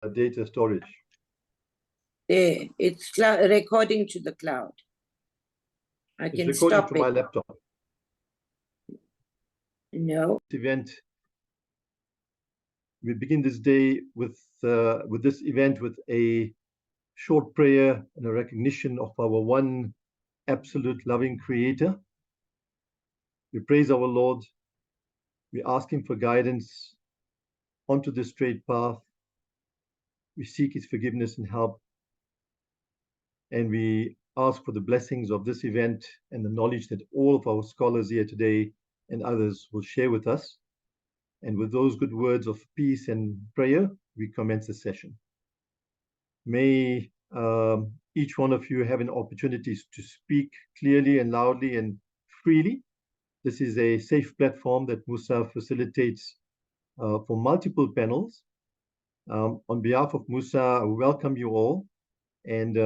data storage? There, it's recording to the cloud. I It's can recording stop to my it. laptop. No. Event. We begin this day with this event with a short prayer and a recognition of our one absolute loving Creator. We praise our Lord. We ask Him for guidance onto the straight path. We seek His forgiveness and help. And we ask for the blessings of this event and the knowledge that all of our scholars here today and others will share with us. And with those good words of peace and prayer, we commence the session. May each one of you have an opportunity to speak clearly and loudly and freely. This is a safe platform that Musa facilitates for multiple panels. On behalf of Musa, I welcome you all. And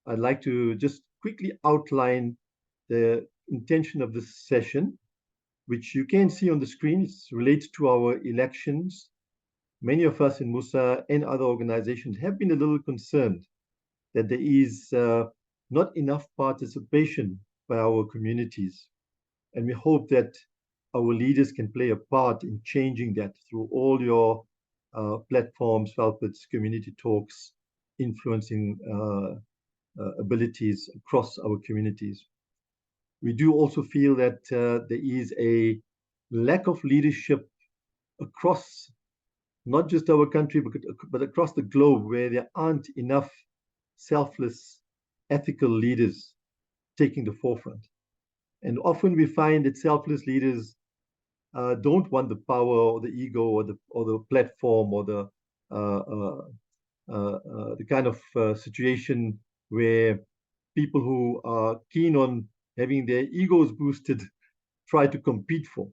I'd like to just quickly outline the intention of this session, which you can see on the screen. It's related to our elections. Many of us in Musa and other organizations have been a little concerned that there is not enough participation by our communities. And we hope that our leaders can play a part in changing that through all your platforms, Valpits, community talks, influencing abilities across our communities. We do also feel that there is a lack of leadership across not just our country, but across the globe, where there aren't enough selfless, ethical leaders taking the forefront. And often we find that selfless leaders don't want the power or the ego or the platform or the kind of situation where people who are keen on having their egos boosted try to compete for.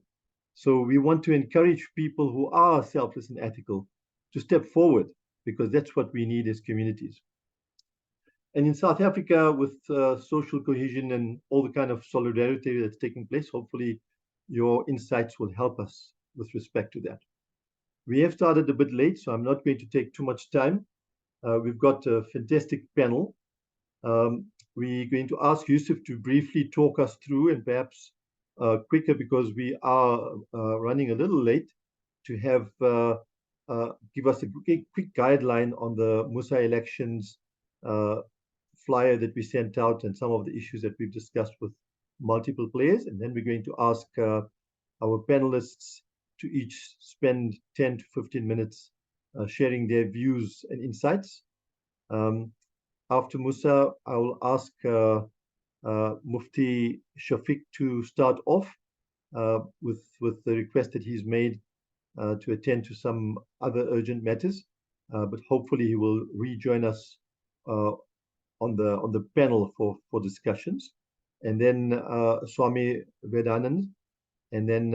So we want to encourage people who are selfless and ethical to step forward, because that's what we need as communities. And in South Africa, with social cohesion and all the kind of solidarity that's taking place, hopefully your insights will help us with respect to that. We have started a bit late, so I'm not going to take too much time. We've got a fantastic panel. We're going to ask Yusuf to briefly talk us through, and perhaps quicker, because we are running a little late, to have give us a quick guideline on the Musa elections flyer that we sent out and some of the issues that we've discussed with multiple players. And then we're going to ask our panelists to each spend 10 to 15 minutes sharing their views and insights. After Musa, I will ask Mufti Shafiq to start off with the request that he's made to attend to some other urgent matters, but hopefully he will rejoin us on the panel for discussions. And then Swami Vedanand, and then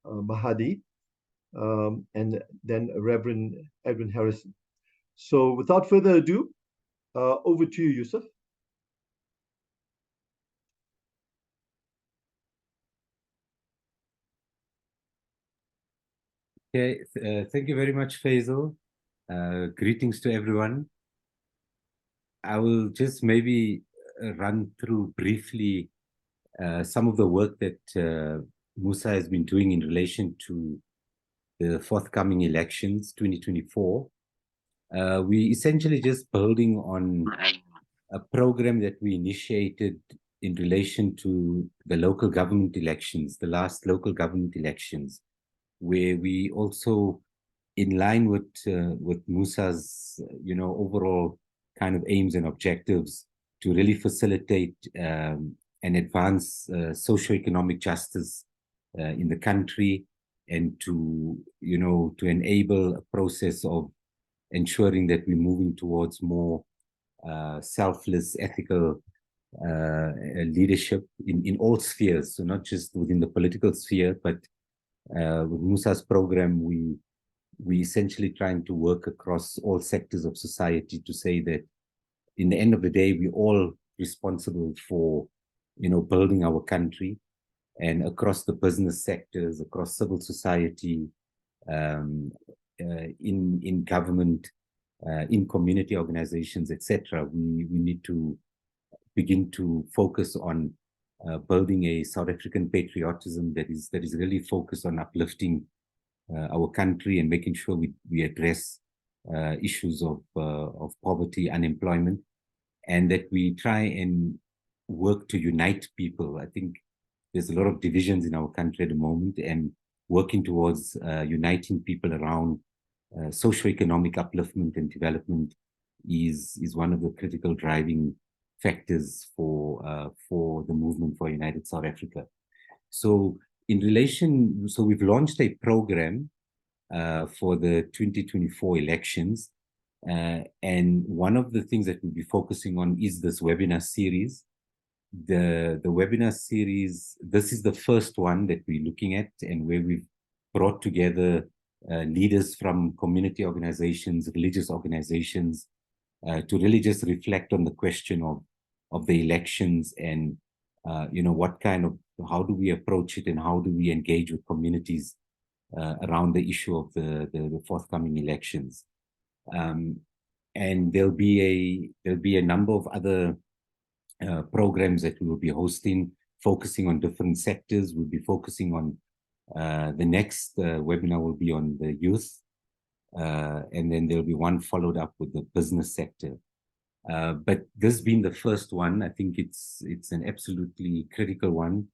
Mahadi, and then Reverend Edwin Harrison. So without further ado, over to you, Yusuf. Okay, thank you very much, Faisal. Greetings to everyone. I will just maybe run through briefly some of the work that Musa has been doing in relation to the forthcoming elections, 2024. We essentially just building on a program that we initiated in relation to the local government elections, the last local government elections, where we also, in line with Musa's, overall kind of aims and objectives, to really facilitate and advance socioeconomic justice in the country, and to enable a process of ensuring that we're moving towards more selfless, ethical leadership in all spheres. So not just within the political sphere, but with Musa's program, we essentially trying to work across all sectors of society to say that in the end of the day, we're all responsible for, building our country, and across the business sectors, across civil society, in government, in community organizations, etc. We need to begin to focus on building a South African patriotism that is really focused on uplifting our country and making sure we address issues of poverty, unemployment, and that we try and work to unite people. I think there's a lot of divisions in our country at the moment, and working towards uniting people around socioeconomic upliftment and development is one of the critical driving factors for the movement for United South Africa. So we've launched a program for the 2024 elections. And one of the things that we'll be focusing on is this webinar series. The webinar series, this is the first one that we're looking at, and where we've brought together leaders from community organizations, religious organizations, to really just reflect on the question of the elections and how do we approach it and how do we engage with communities around the issue of the forthcoming elections. And there'll be a number of other programs that we will be hosting, focusing on different sectors. We'll be focusing on the next webinar will be on the youth, and then there'll be one followed up with the business sector. But this being the first one, I think it's an absolutely critical one.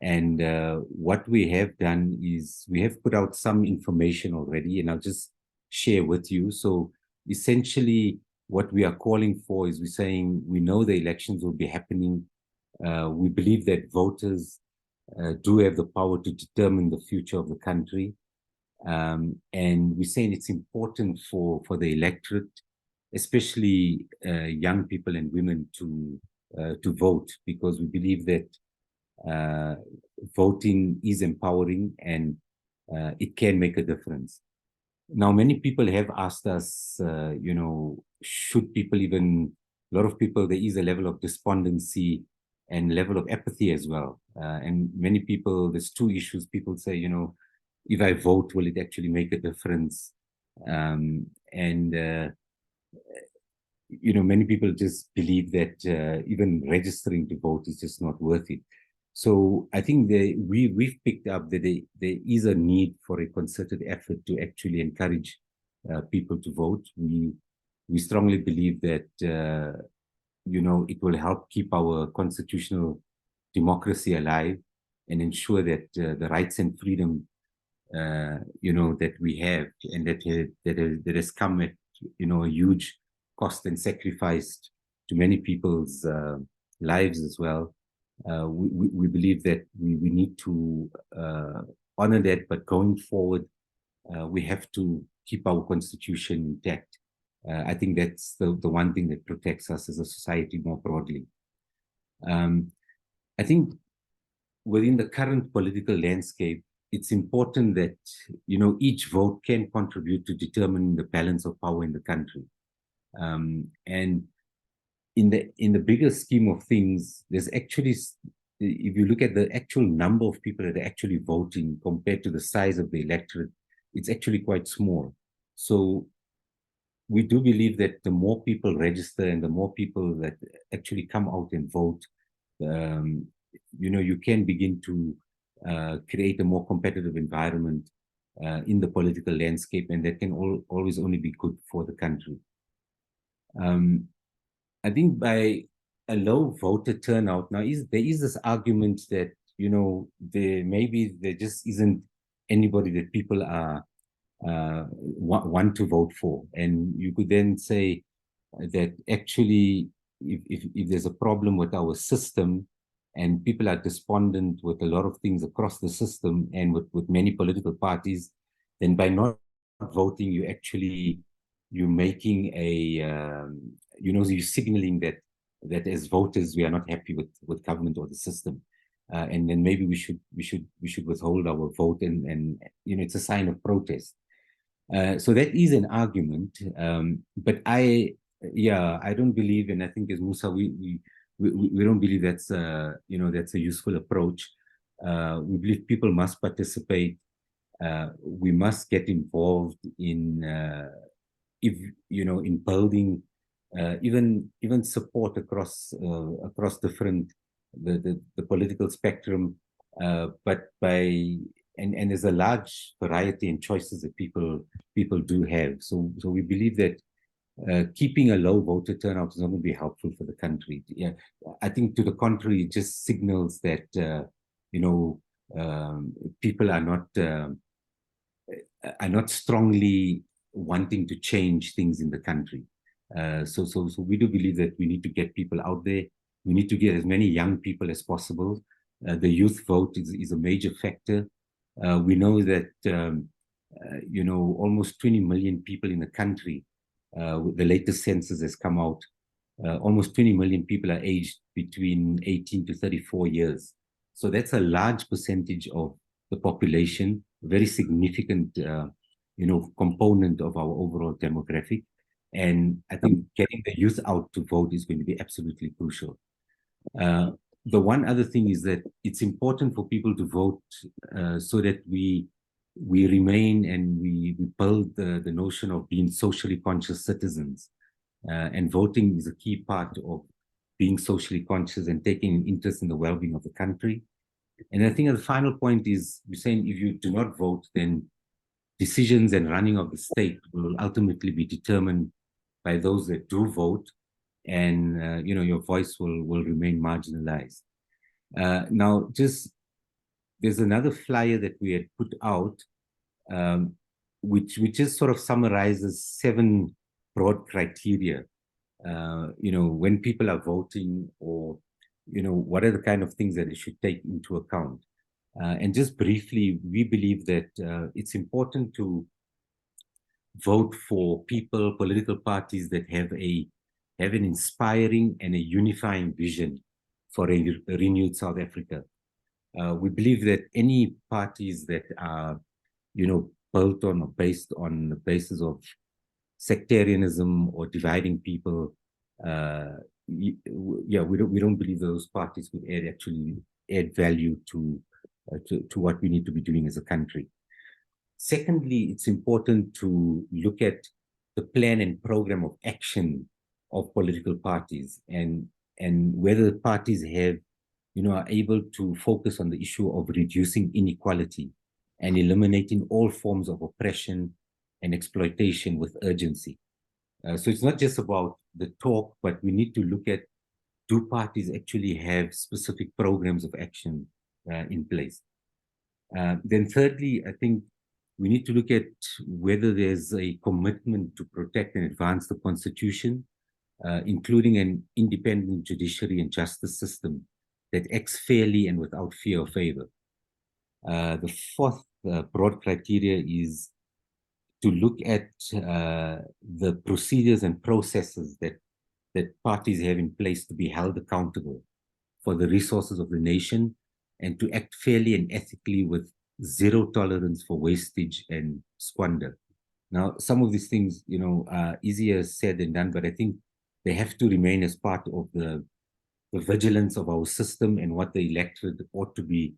And what we have done is we have put out some information already, and I'll just share with you. So essentially, what we are calling for is we're saying we know the elections will be happening. We believe that voters do have the power to determine the future of the country. And we're saying it's important for the electorate, especially young people and women, to vote, because we believe that voting is empowering and it can make a difference. Now, many people have asked us, should people even, a lot of people, there is a level of despondency and level of apathy as well. And many people, there's two issues. People say, if I vote, will it actually make a difference? Many people just believe that even registering to vote is just not worth it. So I think we've picked up that there is a need for a concerted effort to actually encourage people to vote. We strongly believe that it will help keep our constitutional democracy alive and ensure that the rights and freedom that we have and that has come at a huge cost and sacrifice to many people's lives as well. We believe that we need to honor that, but going forward, we have to keep our constitution intact. I think that's the one thing that protects us as a society more broadly. I think within the current political landscape, it's important that each vote can contribute to determining the balance of power in the country. And in the bigger scheme of things, there's actually, if you look at the actual number of people that are actually voting compared to the size of the electorate, it's actually quite small. So we do believe that the more people register and the more people that actually come out and vote, you can begin to create a more competitive environment in the political landscape, and that can always only be good for the country. I think by a low voter turnout, now there is this argument that there just isn't anybody that people are want to vote for, and you could then say that actually if there's a problem with our system and people are despondent with a lot of things across the system and with many political parties, then by not voting, you're making you're signaling that as voters we are not happy with government or the system, and then maybe we should withhold our vote, and it's a sign of protest. So that is an argument, but I don't believe, and I think as Musa we don't believe that's that's a useful approach. We believe people must participate. we must get involved in, if in building even support across different the political spectrum, but and there's a large variety and choices that people do have. So we believe that keeping a low voter turnout is not going to be helpful for the country. Yeah, I think to the contrary, it just signals that people are not strongly wanting to change things in the country. So we do believe that we need to get people out there. We need to get as many young people as possible. The youth vote is a major factor. We know that almost 20 million people in the country. The latest census has come out. Almost 20 million people are aged between 18 to 34 years. So that's a large percentage of the population, very significant, component of our overall demographic. And I think getting the youth out to vote is going to be absolutely crucial. The one other thing is that it's important for people to vote so that we remain and we build the notion of being socially conscious citizens. And voting is a key part of being socially conscious and taking an interest in the well-being of the country. And I think the final point is you're saying if you do not vote, then decisions and running of the state will ultimately be determined by those that do vote, and your voice will remain marginalized. Now, there's another flyer that we had put out, which just sort of summarizes 7 broad criteria. When people are voting, or what are the kind of things that they should take into account. And just briefly, we believe that it's important to vote for political parties that have an inspiring and a unifying vision for a renewed South Africa. We believe that any parties that are, built on or based on the basis of sectarianism or dividing people, we don't believe those parties would add value to what we need to be doing as a country. Secondly, it's important to look at the plan and program of action of political parties, and whether parties are able to focus on the issue of reducing inequality and eliminating all forms of oppression and exploitation with urgency. So it's not just about the talk, but we need to look at, do parties actually have specific programs of action in place? Then thirdly, I think we need to look at whether there's a commitment to protect and advance the Constitution, including an independent judiciary and justice system that acts fairly and without fear or favor. The fourth broad criteria is to look at the procedures and processes that parties have in place to be held accountable for the resources of the nation, and to act fairly and ethically with zero tolerance for wastage and squander. Now, some of these things, are easier said than done, but I think they have to remain as part of the vigilance of our system and what the electorate ought to be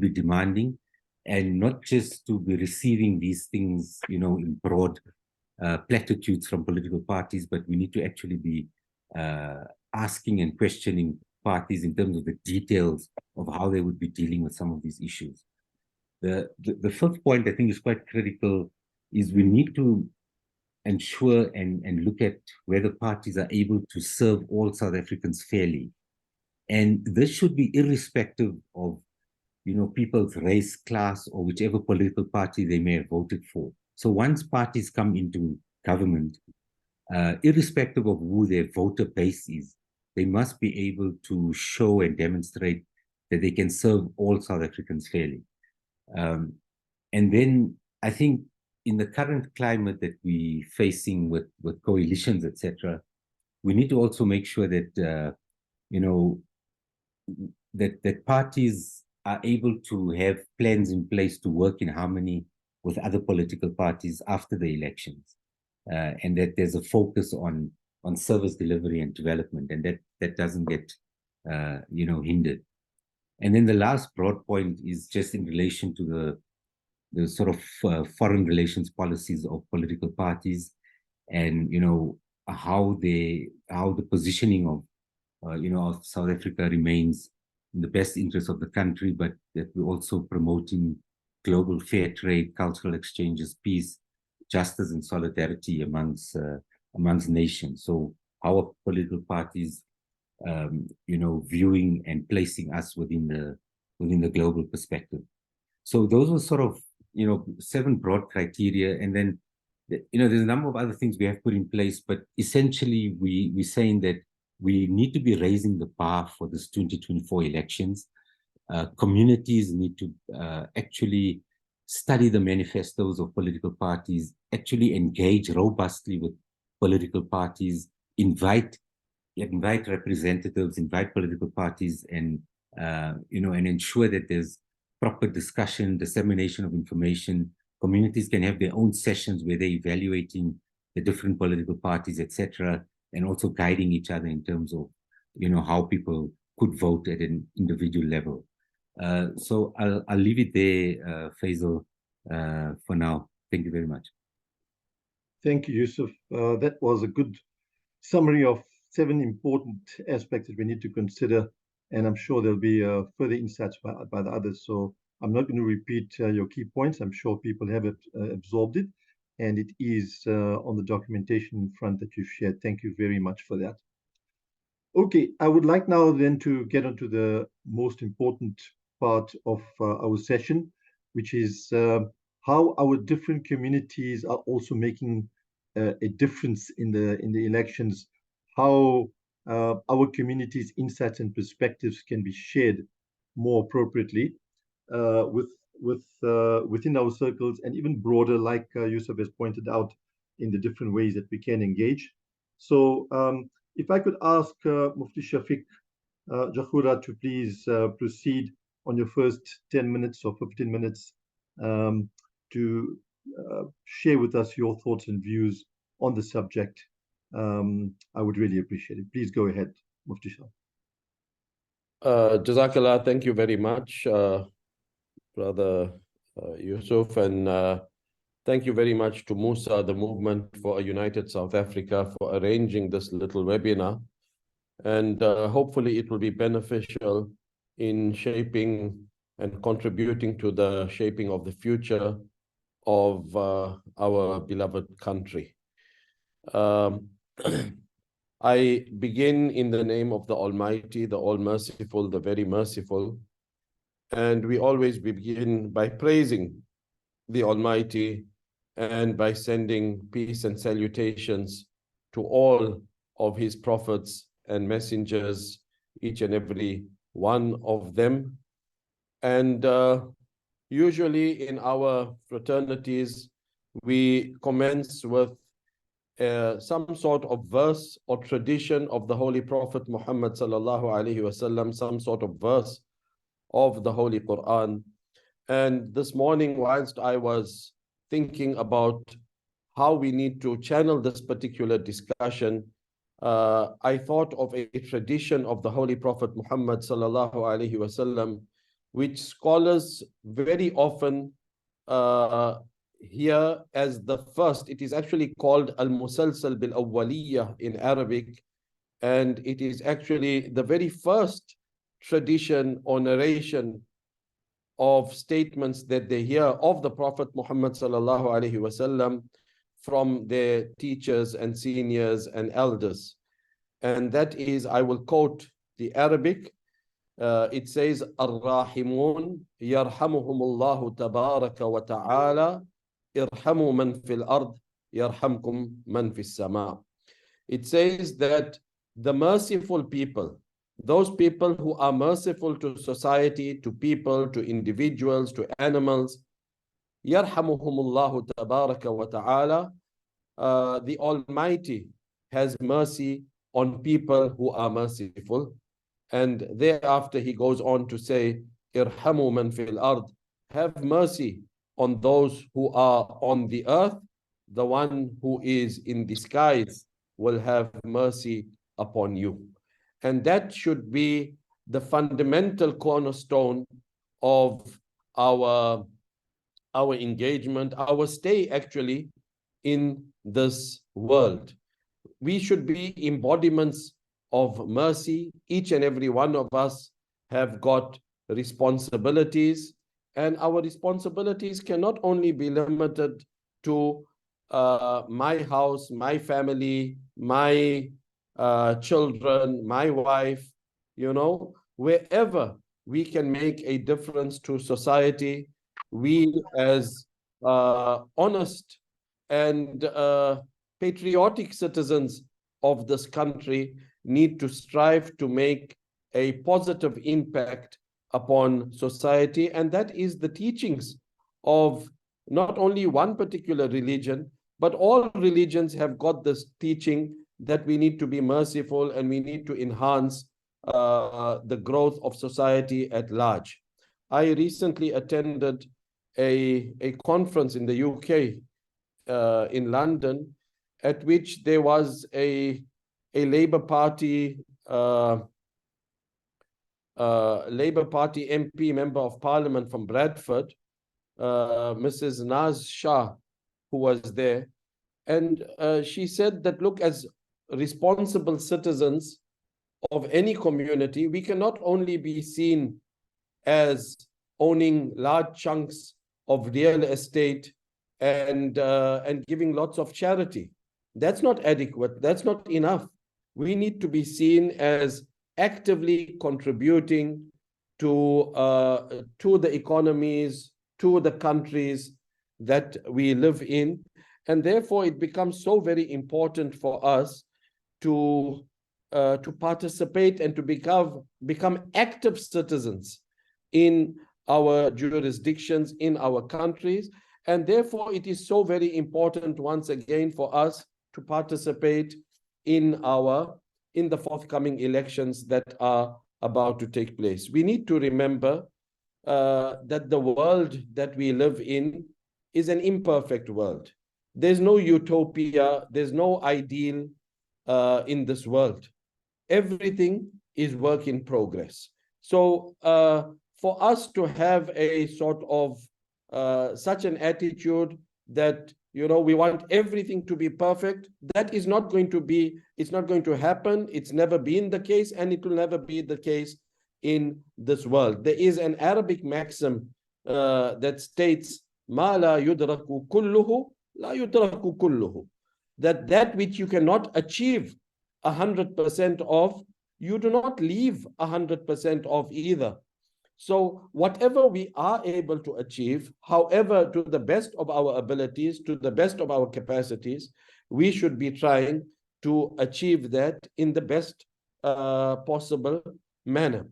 demanding, and not just to be receiving these things, in broad platitudes from political parties, but we need to actually be asking and questioning parties in terms of the details of how they would be dealing with some of these issues. The fifth point I think is quite critical, is we need to ensure and look at whether parties are able to serve all South Africans fairly. And this should be irrespective of people's race, class, or whichever political party they may have voted for. So once parties come into government, irrespective of who their voter base is, they must be able to show and demonstrate that they can serve all South Africans fairly. And then I think in the current climate that we're facing with coalitions, etc., we need to also make sure that, that parties are able to have plans in place to work in harmony with other political parties after the elections, and that there's a focus on service delivery and development, and that doesn't get hindered. And then the last broad point is just in relation to the sort of foreign relations policies of political parties, and how the positioning of of South Africa remains in the best interest of the country, but that we're also promoting global fair trade, cultural exchanges, peace, justice, and solidarity amongst nations. So our political parties, viewing and placing us within the global perspective. So those were sort of 7 broad criteria, and then there's a number of other things we have put in place, but essentially we're saying that we need to be raising the bar for this 2024 elections. Communities need to actually study the manifestos of political parties, actually engage robustly with political parties, invite representatives, invite political parties, and and ensure that there's proper discussion, dissemination of information. Communities can have their own sessions where they're evaluating the different political parties, etc., and also guiding each other in terms of how people could vote at an individual level. So I'll leave it there, Faisal, for now. Thank you very much. Thank you, Yusuf. That was a good summary of 7 important aspects that we need to consider, and I'm sure there'll be further insights by the others. So I'm not going to repeat your key points. I'm sure people have absorbed it, and it is on the documentation front that you've shared. Thank you very much for that. Okay, I would like now then to get onto the most important part of our session, which is how our different communities are also making a difference in the elections, how our communities' insights and perspectives can be shared more appropriately within our circles, and even broader, like Yusuf has pointed out, in the different ways that we can engage. So if I could ask Mufti Shafiq Jakhura to please proceed on your first 10 minutes or 15 minutes to share with us your thoughts and views on the subject. I would really appreciate it. Please go ahead, Mufti Shah. Jazakallah, thank you very much, Brother Yusuf, and thank you very much to Musa, the Movement for a United South Africa, for arranging this little webinar. And hopefully it will be beneficial in shaping and contributing to the shaping of the future of our beloved country. I begin in the name of the Almighty, the All-Merciful, the Very Merciful. And we always begin by praising the Almighty and by sending peace and salutations to all of his prophets and messengers, each and every one of them. And usually in our fraternities, we commence with some sort of verse or tradition of the Holy Prophet Muhammad sallallahu alaihi wasallam, some sort of verse of the Holy Quran. And this morning, whilst I was thinking about how we need to channel this particular discussion, I thought of a tradition of the Holy Prophet Muhammad sallallahu alaihi wasallam, which scholars very often here as the first. It is actually called al-musalsal bil-awwaliyah in Arabic, and it is actually the very first tradition or narration of statements that they hear of the Prophet Muhammad sallallahu alaihi wasallam from their teachers and seniors and elders. And that is, I will quote the Arabic. It says, Ar-Rahimun yarhamuhumullahu tabaraka wa ta'ala irhamu man fil ard yarhamkum man fis sama. It says that the merciful people, those people who are merciful to society, to people, to individuals, to animals, yarhamuhumullahu tabaraka wa ta'ala, the Almighty has mercy on people who are merciful. And thereafter he goes on to say, irhamu man fil ard, have mercy on those who are on the earth. The one who is in the skies will have mercy upon you. And that should be the fundamental cornerstone of our our engagement, our stay actually in this world. We should be embodiments of mercy. Each and every one of us have got responsibilities, and our responsibilities cannot only be limited to my house, my family, my children, my wife. Wherever we can make a difference to society, we as honest and patriotic citizens of this country need to strive to make a positive impact upon society. And that is the teachings of not only one particular religion, but all religions have got this teaching that we need to be merciful and we need to enhance the growth of society at large. I recently attended a conference in the UK, in London, at which there was a Labour Party MP member of Parliament from Bradford, Mrs. Naz Shah, who was there, and she said that, look, as responsible citizens of any community, we can not only be seen as owning large chunks of real estate and giving lots of charity. That's not adequate. That's not enough. We need to be seen as actively contributing to the economies, to the countries that we live in. And therefore, it becomes so very important for us to participate and to become active citizens in our jurisdictions, in our countries. And therefore, it is so very important, once again, for us to participate in the forthcoming elections that are about to take place. We need to remember that the world that we live in is an imperfect world. There's no utopia, there's no ideal in this world. Everything is work in progress. So for us to have a sort of such an attitude that we want everything to be perfect, that is not going to be, it's not going to happen. It's never been the case, and it will never be the case in this world. There is an Arabic maxim that states, "Ma la yudraku kulluhu, la yudraku kulluhu," that which you cannot achieve 100% of, you do not leave 100% of either. So whatever we are able to achieve, however, to the best of our abilities, to the best of our capacities, we should be trying to achieve that in the best possible manner.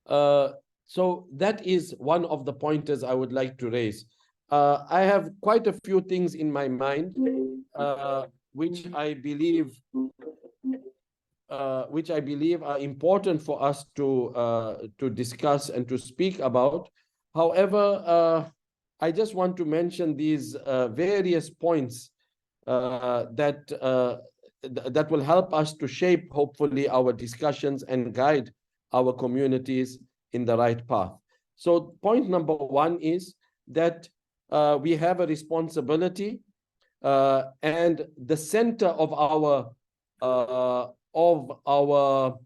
So that is one of the pointers I would like to raise. I have quite a few things in my mind, which I believe are important for us to discuss and to speak about. However, I just want to mention these various points that will help us to shape, hopefully, our discussions and guide our communities in the right path. So point number one is that we have a responsibility, and the center of our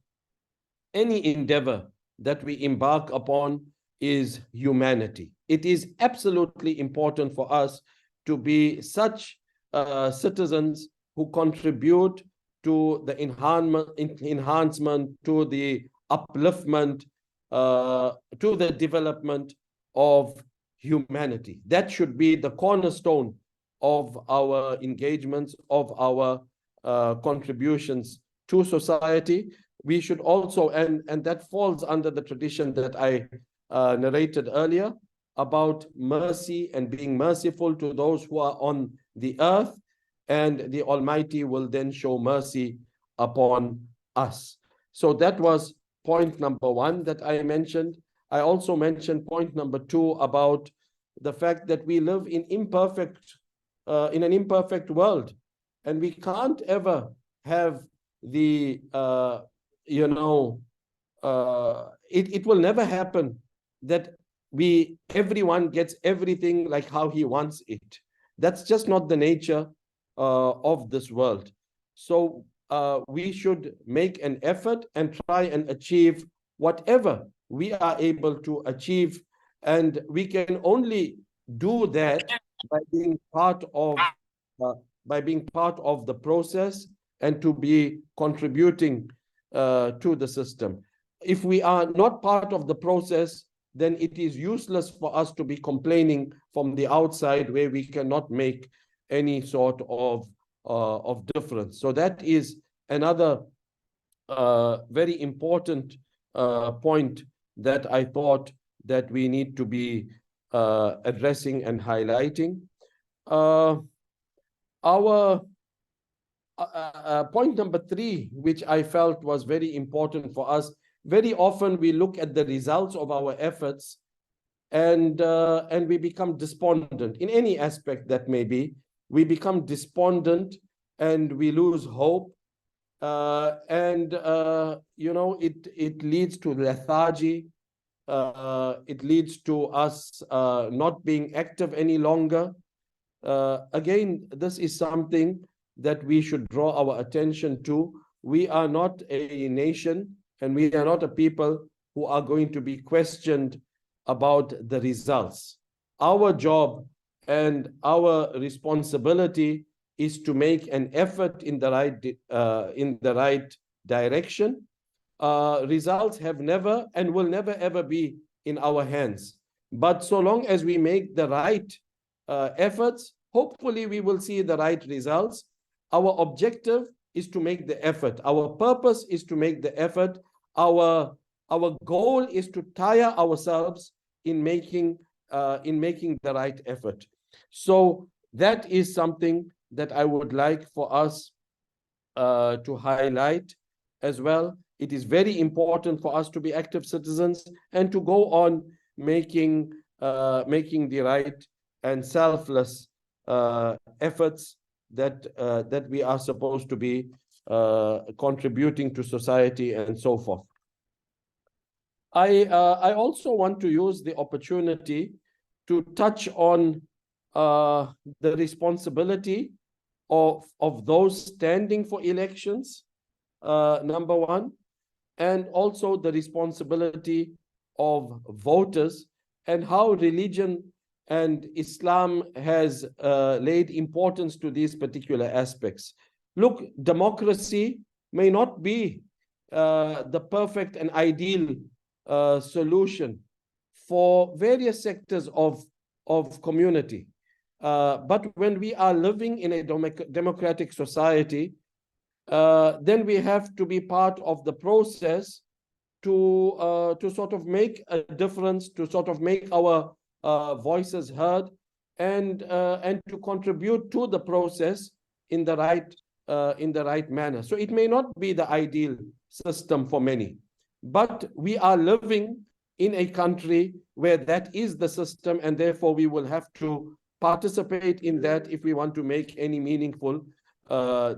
any endeavor that we embark upon is humanity. It is absolutely important for us to be such citizens who contribute to the enhancement, to the upliftment, to the development of humanity. That should be the cornerstone of our engagements, of our contributions to society. We should also, and that falls under the tradition that I narrated earlier about mercy and being merciful to those who are on the earth, and the Almighty will then show mercy upon us. So that was point number one that I mentioned. I also mentioned point number two about the fact that we live in an imperfect world, and we can't ever have the it will never happen that everyone gets everything like how he wants it. That's just not the nature of this world. So we should make an effort and try and achieve whatever we are able to achieve. And we can only do that by being part of the process and to be contributing to the system. If we are not part of the process, then it is useless for us to be complaining from the outside where we cannot make any sort of difference. So that is another very important point that I thought that we need to be addressing and highlighting. Our point number 3, which I felt was very important for us, very often we look at the results of our efforts and we become despondent in any aspect that may be. We become despondent and we lose hope. It leads to lethargy. It leads to us not being active any longer. Again, this is something that we should draw our attention to. We are not a nation and we are not a people who are going to be questioned about the results. Our job and our responsibility is to make an effort in the right direction. Results have never and will never ever be in our hands. But so long as we make the right efforts, hopefully we will see the right results. Our objective is to make the effort. Our purpose is to make the effort. Our goal is to tire ourselves in making the right effort. So that is something that I would like for us to highlight as well. It is very important for us to be active citizens and to go on making the right and selfless efforts that we are supposed to be contributing to society and so forth. I also want to use the opportunity to touch on the responsibility of those standing for elections, number one, and also the responsibility of voters and how religion and Islam has laid importance to these particular aspects. Look, democracy may not be the perfect and ideal solution for various sectors of community. But when we are living in a democratic society, then we have to be part of the process to sort of make a difference, to sort of make our voices heard, and to contribute to the process in the right manner. So it may not be the ideal system for many, but we are living in a country where that is the system, and therefore we will have to participate in that if we want to make any meaningful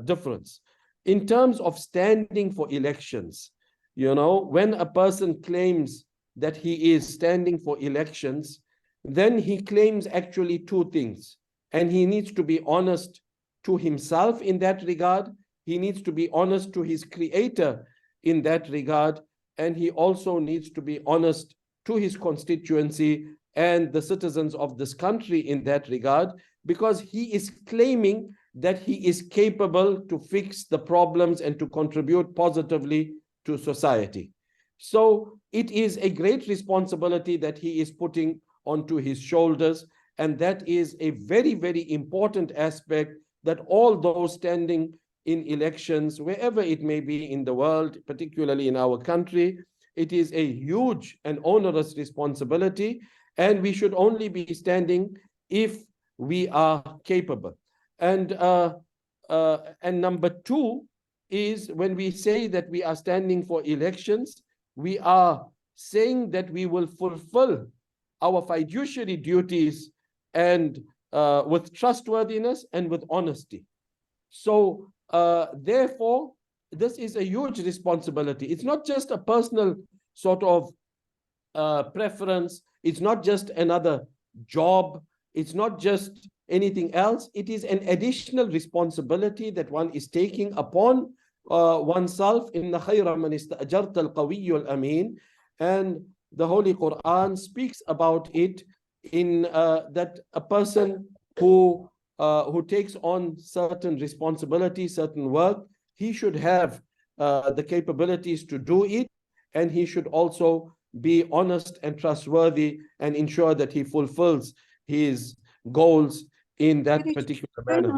difference. In terms of standing for elections, when a person claims that he is standing for elections, then he claims actually two things. And he needs to be honest to himself in that regard. He needs to be honest to his creator in that regard. And he also needs to be honest to his constituency and the citizens of this country in that regard, because he is claiming that he is capable to fix the problems and to contribute positively to society. So it is a great responsibility that he is putting onto his shoulders, and that is a very, very important aspect that all those standing in elections, wherever it may be in the world, particularly in our country, it is a huge and onerous responsibility, and we should only be standing if we are capable. And number two is, when we say that we are standing for elections, we are saying that we will fulfill our fiduciary duties and with trustworthiness and with honesty. So therefore, this is a huge responsibility. It's not just a personal sort of preference. It's not just another job. It's not just anything else. It is an additional responsibility that one is taking upon oneself. Inna khayra man ista'jarta al-qawiyyu al-amin. And the Holy Quran speaks about it in that a person who takes on certain responsibility, certain work, he should have the capabilities to do it, and he should also be honest and trustworthy and ensure that he fulfills his goals in that particular manner.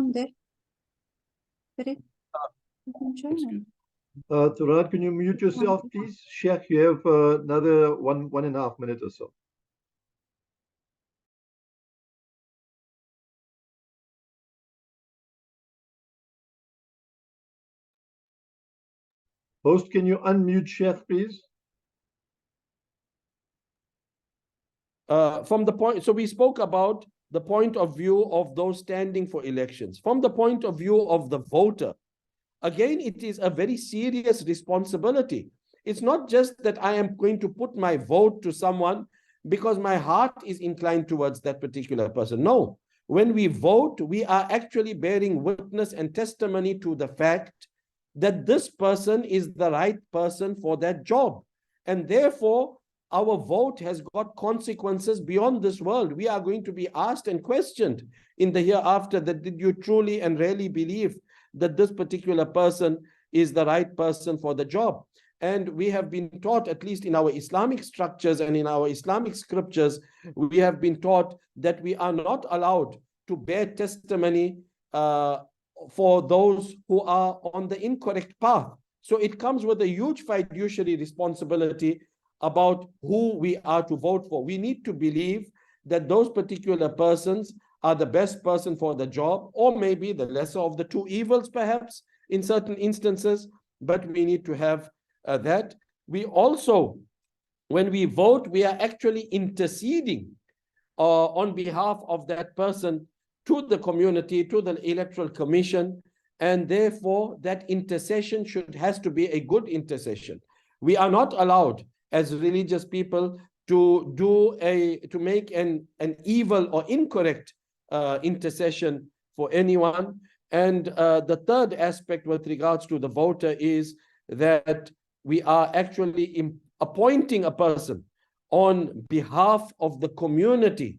Excuse. Turad, can you mute yourself, please? Sheikh, you have another 1.5 minutes or so. Host, can you unmute Sheikh, please? From the point, so we spoke about the point of view of those standing for elections. From the point of view of the voter, again, it is a very serious responsibility. It's not just that I am going to put my vote to someone because my heart is inclined towards that particular person. No, when we vote, we are actually bearing witness and testimony to the fact that this person is the right person for that job. And therefore, our vote has got consequences beyond this world. We are going to be asked and questioned in the hereafter that did you truly and really believe that this particular person is the right person for the job? And we have been taught, at least in our Islamic structures and in our Islamic scriptures, we have been taught that we are not allowed to bear testimony for those who are on the incorrect path. So it comes with a huge fiduciary responsibility about who we are to vote for. We need to believe that those particular persons are the best person for the job, or maybe the lesser of the two evils, perhaps, in certain instances, but we need to have that. We also, when we vote, we are actually interceding on behalf of that person to the community, to the Electoral Commission, and therefore that intercession has to be a good intercession. We are not allowed as religious people to make an evil or incorrect intercession for anyone. And the third aspect with regards to the voter is that we are actually appointing a person on behalf of the community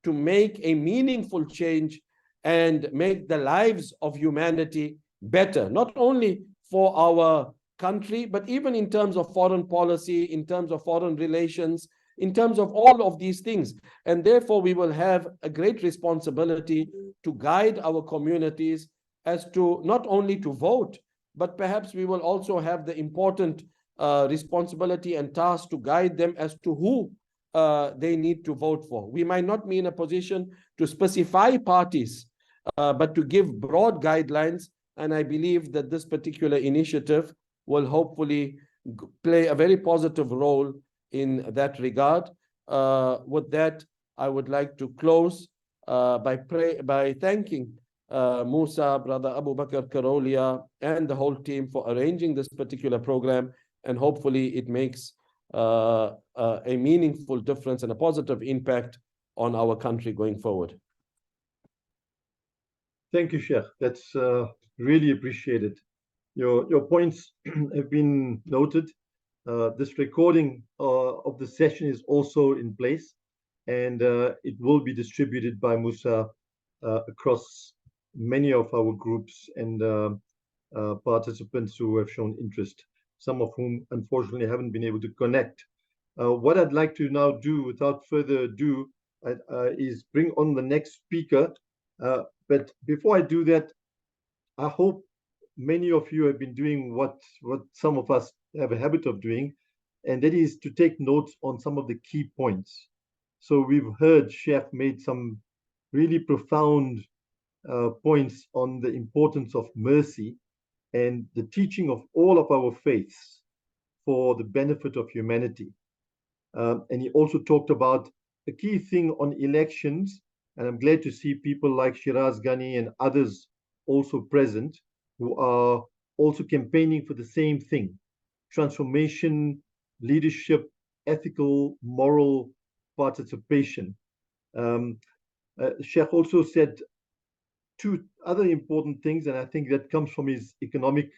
to make a meaningful change and make the lives of humanity better, not only for our country, but even in terms of foreign policy, in terms of foreign relations, in terms of all of these things. And therefore, we will have a great responsibility to guide our communities as to not only to vote, but perhaps we will also have the important responsibility and task to guide them as to who they need to vote for. We might not be in a position to specify parties, but to give broad guidelines. And I believe that this particular initiative will hopefully play a very positive role in that regard. With that, I would like to close by thanking Musa, Brother Abu Bakr Karolia, and the whole team for arranging this particular program. And hopefully it makes a meaningful difference and a positive impact on our country going forward. Thank you, Sheikh. That's really appreciated. Your points have been noted. This recording of the session is also in place, and it will be distributed by Musa across many of our groups and participants who have shown interest, some of whom unfortunately haven't been able to connect. What I'd like to now do, without further ado, is bring on the next speaker. But before I do that, I hope many of you have been doing what some of us have a habit of doing, and that is to take notes on some of the key points. So we've heard Sheikh made some really profound points on the importance of mercy and the teaching of all of our faiths for the benefit of humanity. And he also talked about the key thing on elections, and I'm glad to see people like Shiraz Ghani and others also present who are also campaigning for the same thing: transformation, leadership, ethical, moral participation. Sheikh also said two other important things, and I think that comes from his economic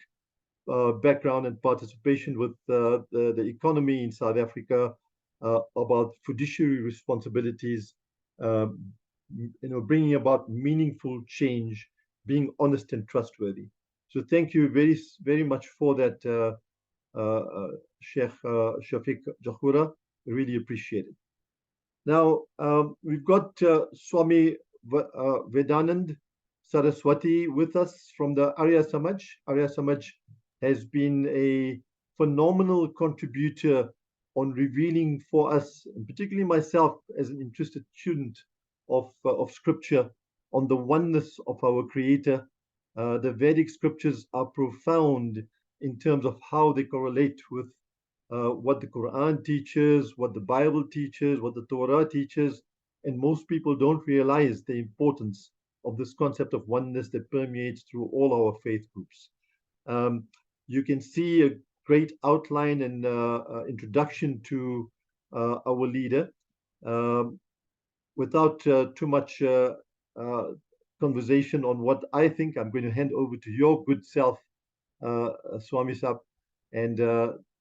background and participation with the economy in South Africa, about fiduciary responsibilities, bringing about meaningful change, being honest and trustworthy. So thank you very, very much for that, Sheikh Shafiq Jahura. I really appreciate it. Now, we've got Swami Vedanand Saraswati with us from the Arya Samaj. Arya Samaj has been a phenomenal contributor on revealing for us, and particularly myself as an interested student of scripture, on the oneness of our Creator. The Vedic scriptures are profound in terms of how they correlate with what the Quran teaches, what the Bible teaches, what the Torah teaches, and most people don't realize the importance of this concept of oneness that permeates through all our faith groups. You can see a great outline and introduction to our leader. Without too much conversation on what I think, I'm going to hand over to your good self, Swami Sab, and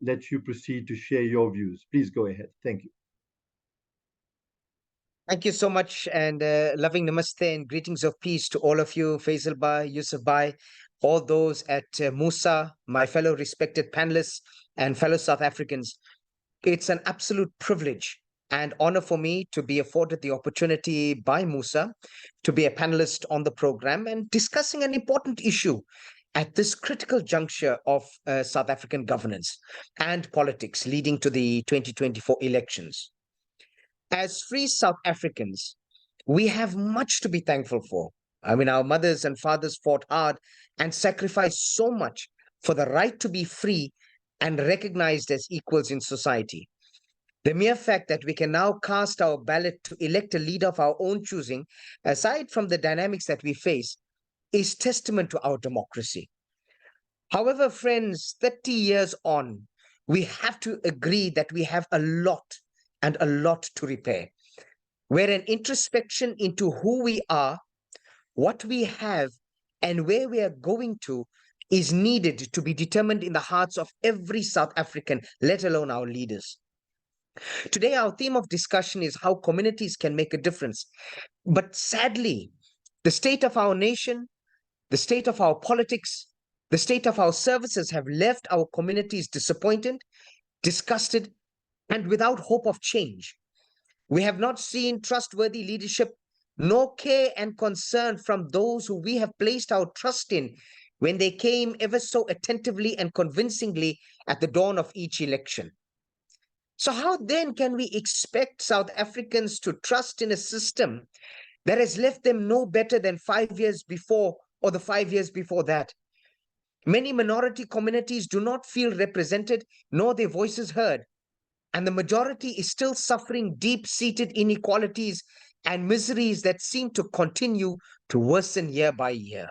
let you proceed to share your views. Please go ahead. Thank you. Thank you so much, and loving namaste and greetings of peace to all of you, Faisal Bhai, Yusuf Bhai, all those at Musa, my fellow respected panelists and fellow South Africans. It's an absolute privilege and honor for me to be afforded the opportunity by Musa to be a panelist on the program and discussing an important issue at this critical juncture of South African governance and politics leading to the 2024 elections. As free South Africans, we have much to be thankful for. I mean, our mothers and fathers fought hard and sacrificed so much for the right to be free and recognized as equals in society. The mere fact that we can now cast our ballot to elect a leader of our own choosing, aside from the dynamics that we face, is testament to our democracy. However, friends, 30 years on, we have to agree that we have a lot to repair, where an introspection into who we are, what we have, and where we are going to is needed to be determined in the hearts of every South African, let alone our leaders. Today, our theme of discussion is how communities can make a difference. But sadly, the state of our nation, the state of our politics, the state of our services have left our communities disappointed, disgusted, and without hope of change. We have not seen trustworthy leadership, nor care and concern from those who we have placed our trust in when they came ever so attentively and convincingly at the dawn of each election. So how then can we expect South Africans to trust in a system that has left them no better than 5 years before or the 5 years before that? Many minority communities do not feel represented nor their voices heard, and the majority is still suffering deep-seated inequalities and miseries that seem to continue to worsen year by year.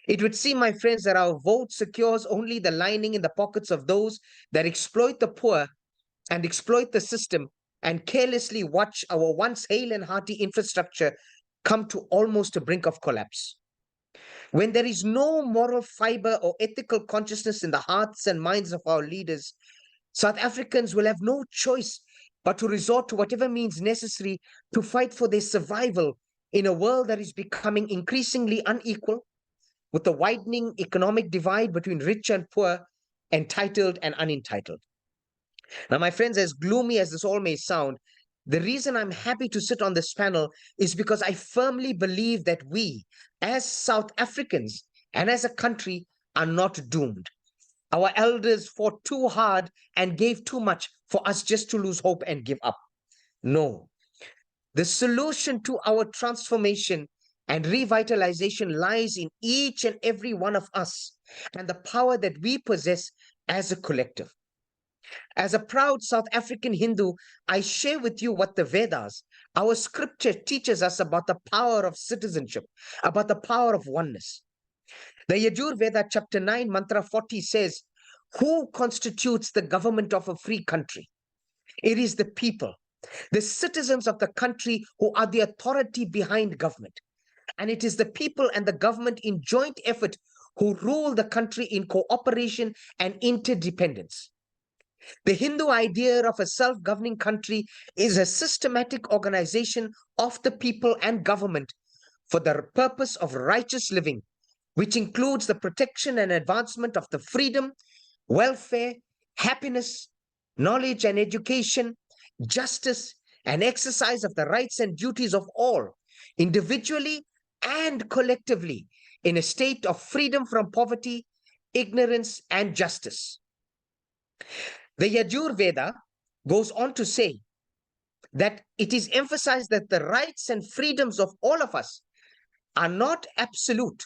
It would seem, my friends, that our vote secures only the lining in the pockets of those that exploit the poor and exploit the system and carelessly watch our once hale and hearty infrastructure come to almost a brink of collapse. When there is no moral fiber or ethical consciousness in the hearts and minds of our leaders, South Africans will have no choice but to resort to whatever means necessary to fight for their survival in a world that is becoming increasingly unequal, with the widening economic divide between rich and poor, entitled and unentitled. Now, my friends, as gloomy as this all may sound, the reason I'm happy to sit on this panel is because I firmly believe that we, as South Africans and as a country, are not doomed. Our elders fought too hard and gave too much for us just to lose hope and give up. No. The solution to our transformation and revitalization lies in each and every one of us and the power that we possess as a collective. As a proud South African Hindu, I share with you what the Vedas, our scripture, teaches us about the power of citizenship, about the power of oneness. The Yajur Veda, chapter 9, mantra 40 says, "Who constitutes the government of a free country? It is the people. The citizens of the country who are the authority behind government. And it is the people and the government in joint effort who rule the country in cooperation and interdependence. The Hindu idea of a self-governing country is a systematic organization of the people and government for the purpose of righteous living, which includes the protection and advancement of the freedom, welfare, happiness, knowledge and education, justice, and exercise of the rights and duties of all, individually and collectively, in a state of freedom from poverty, ignorance, and justice. The Yajur Veda goes on to say that it is emphasized that the rights and freedoms of all of us are not absolute.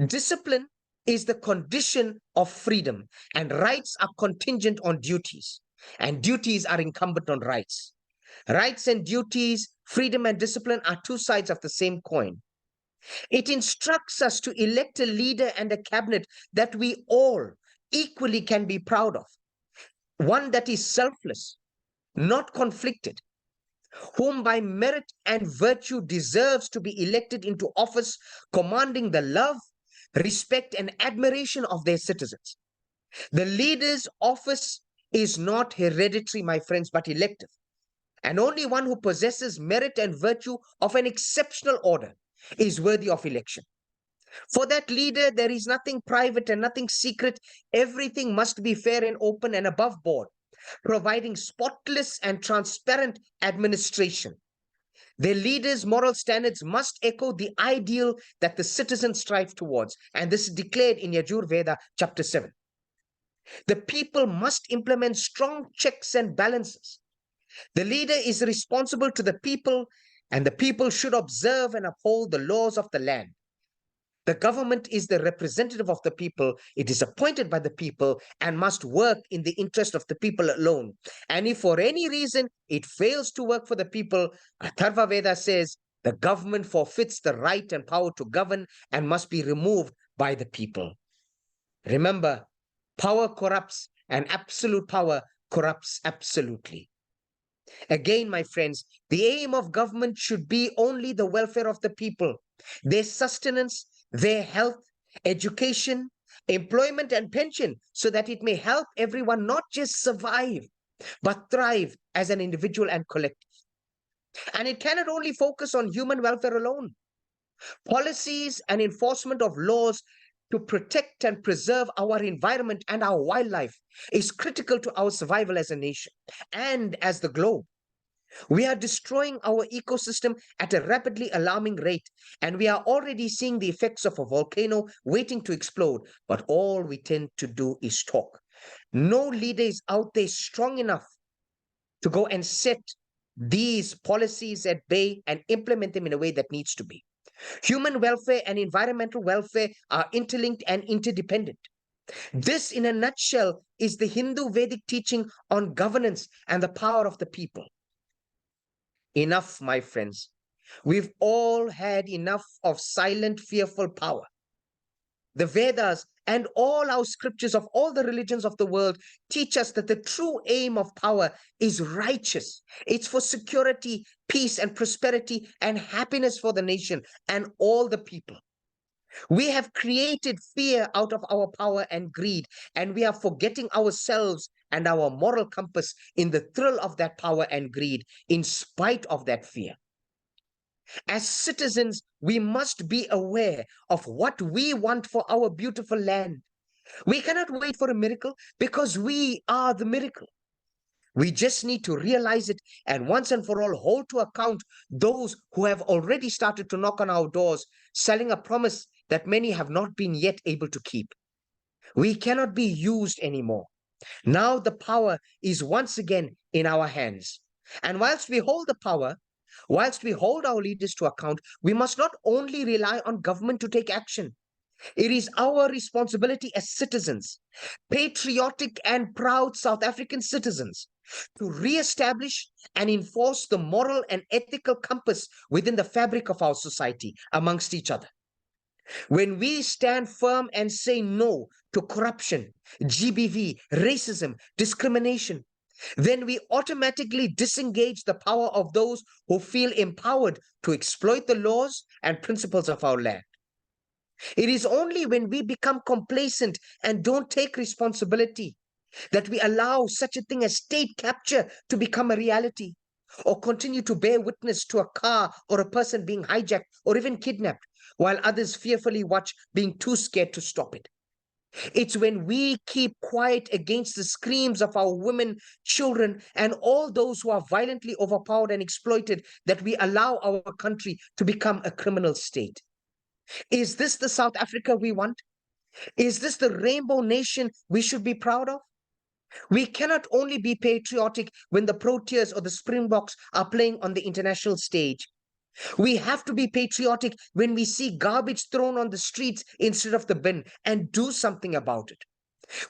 Discipline is the condition of freedom, and rights are contingent on duties, and duties are incumbent on rights. Rights and duties, freedom and discipline are two sides of the same coin. It instructs us to elect a leader and a cabinet that we all equally can be proud of. One that is selfless, not conflicted, whom by merit and virtue deserves to be elected into office, commanding the love, respect, and admiration of their citizens. The leader's office is not hereditary, my friends, but elective. And only one who possesses merit and virtue of an exceptional order is worthy of election. For that leader, there is nothing private and nothing secret. Everything must be fair and open and above board, providing spotless and transparent administration. Their leaders' moral standards must echo the ideal that the citizens strive towards. And this is declared in Yajur Veda, chapter 7. The people must implement strong checks and balances. The leader is responsible to the people, and the people should observe and uphold the laws of the land. The government is the representative of the people. It is appointed by the people and must work in the interest of the people alone. And if for any reason it fails to work for the people, Atharva Veda says the government forfeits the right and power to govern and must be removed by the people. Remember, power corrupts and absolute power corrupts absolutely. Again, my friends, the aim of government should be only the welfare of the people, their sustenance, their health, education, employment, and pension, so that it may help everyone not just survive, but thrive as an individual and collective. And it cannot only focus on human welfare alone. Policies and enforcement of laws to protect and preserve our environment and our wildlife is critical to our survival as a nation and as the globe. We are destroying our ecosystem at a rapidly alarming rate, and we are already seeing the effects of a volcano waiting to explode, but all we tend to do is talk. No leader is out there strong enough to go and set these policies at bay and implement them in a way that needs to be. Human welfare and environmental welfare are interlinked and interdependent. This, in a nutshell, is the Hindu Vedic teaching on governance and the power of the people. Enough, my friends. We've all had enough of silent, fearful power. The Vedas and all our scriptures of all the religions of the world teach us that the true aim of power is righteous. It's for security, peace, and prosperity and happiness for the nation and all the people. We have created fear out of our power and greed, and we are forgetting ourselves and our moral compass in the thrill of that power and greed, in spite of that fear. As citizens, we must be aware of what we want for our beautiful land. We cannot wait for a miracle because we are the miracle. We just need to realize it and once and for all hold to account those who have already started to knock on our doors, selling a promise that many have not been yet able to keep. We cannot be used anymore. Now the power is once again in our hands. And whilst we hold the power, whilst we hold our leaders to account, we must not only rely on government to take action. It is our responsibility as citizens, patriotic and proud South African citizens, to re-establish and enforce the moral and ethical compass within the fabric of our society amongst each other. When we stand firm and say no to corruption, GBV, racism, discrimination, then we automatically disengage the power of those who feel empowered to exploit the laws and principles of our land. It is only when we become complacent and don't take responsibility that we allow such a thing as state capture to become a reality, or continue to bear witness to a car or a person being hijacked or even kidnapped, while others fearfully watch, being too scared to stop it. It's when we keep quiet against the screams of our women, children, and all those who are violently overpowered and exploited that we allow our country to become a criminal state. Is this the South Africa we want? Is this the rainbow nation we should be proud of? We cannot only be patriotic when the Proteas or the Springboks are playing on the international stage. We have to be patriotic when we see garbage thrown on the streets instead of the bin and do something about it.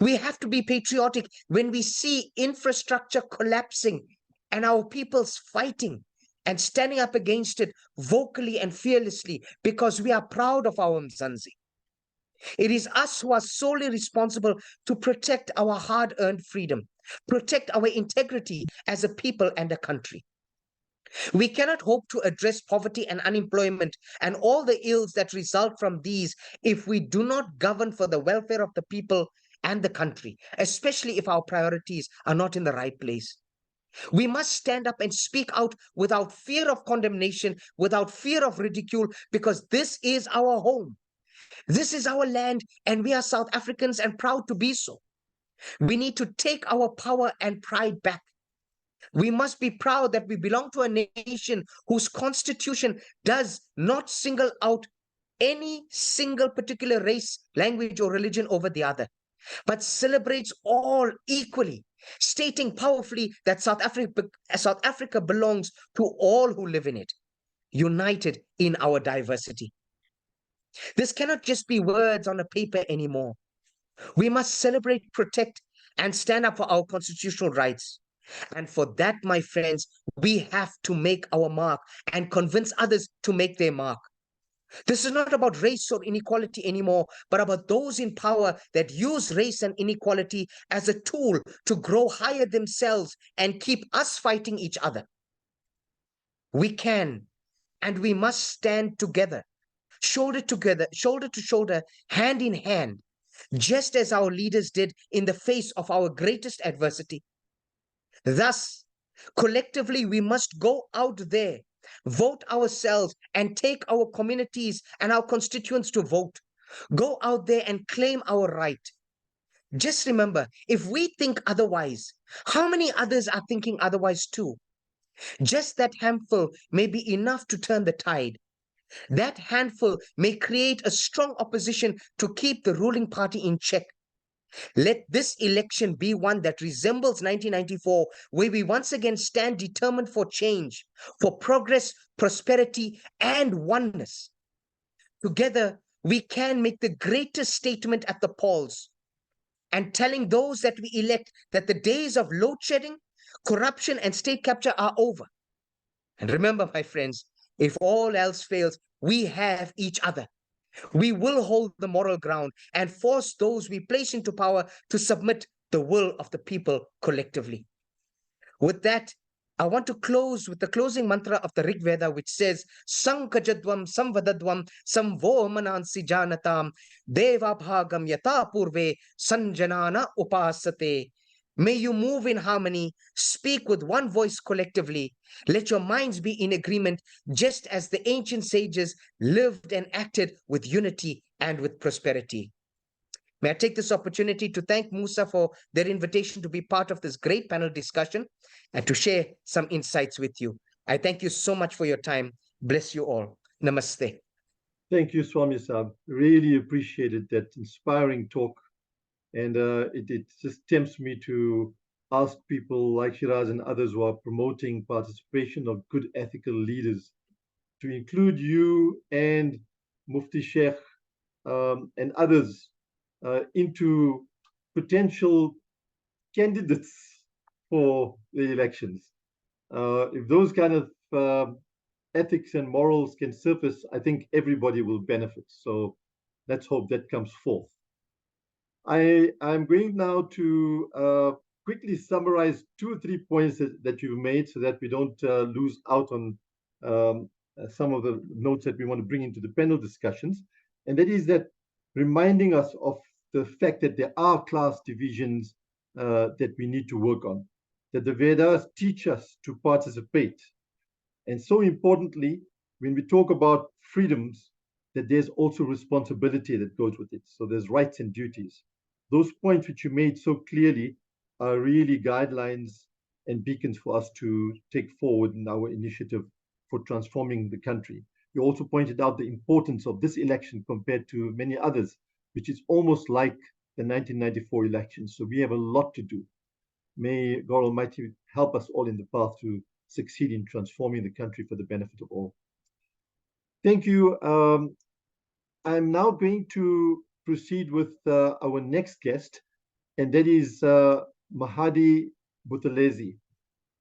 We have to be patriotic when we see infrastructure collapsing and our people's fighting and standing up against it vocally and fearlessly, because we are proud of our Mzansi. It is us who are solely responsible to protect our hard-earned freedom, protect our integrity as a people and a country. We cannot hope to address poverty and unemployment and all the ills that result from these if we do not govern for the welfare of the people and the country, especially if our priorities are not in the right place. We must stand up and speak out without fear of condemnation, without fear of ridicule, because this is our home. This is our land, and we are South Africans and proud to be so. We need to take our power and pride back. We must be proud that we belong to a nation whose constitution does not single out any single particular race, language, or religion over the other, but celebrates all equally, stating powerfully that South Africa belongs to all who live in it, united in our diversity. This cannot just be words on a paper anymore. We must celebrate, protect, and stand up for our constitutional rights. And for that, my friends, we have to make our mark and convince others to make their mark. This is not about race or inequality anymore, but about those in power that use race and inequality as a tool to grow higher themselves and keep us fighting each other. We can and we must stand together, shoulder to shoulder, hand in hand, just as our leaders did in the face of our greatest adversity. Thus, collectively, we must go out there, vote ourselves, and take our communities and our constituents to vote. Go out there and claim our right. Just remember, if we think otherwise, how many others are thinking otherwise too? Just that handful may be enough to turn the tide. That handful may create a strong opposition to keep the ruling party in check. Let this election be one that resembles 1994, where we once again stand determined for change, for progress, prosperity, and oneness. Together, we can make the greatest statement at the polls, and telling those that we elect that the days of load shedding, corruption, and state capture are over. And remember, my friends, if all else fails, we have each other. We will hold the moral ground and force those we place into power to submit the will of the people collectively. With that, I want to close with the closing mantra of the Rig Veda, which says, Sankajadvam samvadadvam samvomanansi janatam devabhagam yata purve sanjanana upasate. May you move in harmony, speak with one voice collectively. Let your minds be in agreement, just as the ancient sages lived and acted with unity and with prosperity. May I take this opportunity to thank Musa for their invitation to be part of this great panel discussion and to share some insights with you. I thank you so much for your time. Bless you all. Namaste. Thank you, Swami Sahib. Really appreciated that inspiring talk. And it just tempts me to ask people like Shiraz and others who are promoting participation of good ethical leaders to include you and Mufti Sheikh and others into potential candidates for the elections. If those kind of ethics and morals can surface, I think everybody will benefit. So let's hope that comes forth. I'm going now to quickly summarize 2 or 3 points that you've made so that we don't lose out on some of the notes that we want to bring into the panel discussions. And that is that reminding us of the fact that there are class divisions that we need to work on, that the Vedas teach us to participate. And so importantly, when we talk about freedoms, that there's also responsibility that goes with it. So there's rights and duties. Those points which you made so clearly are really guidelines and beacons for us to take forward in our initiative for transforming the country. You also pointed out the importance of this election compared to many others, which is almost like the 1994 elections. So we have a lot to do. May God Almighty help us all in the path to succeed in transforming the country for the benefit of all. Thank you. I'm now going to proceed with our next guest, and that is Mahadi Buthelezi.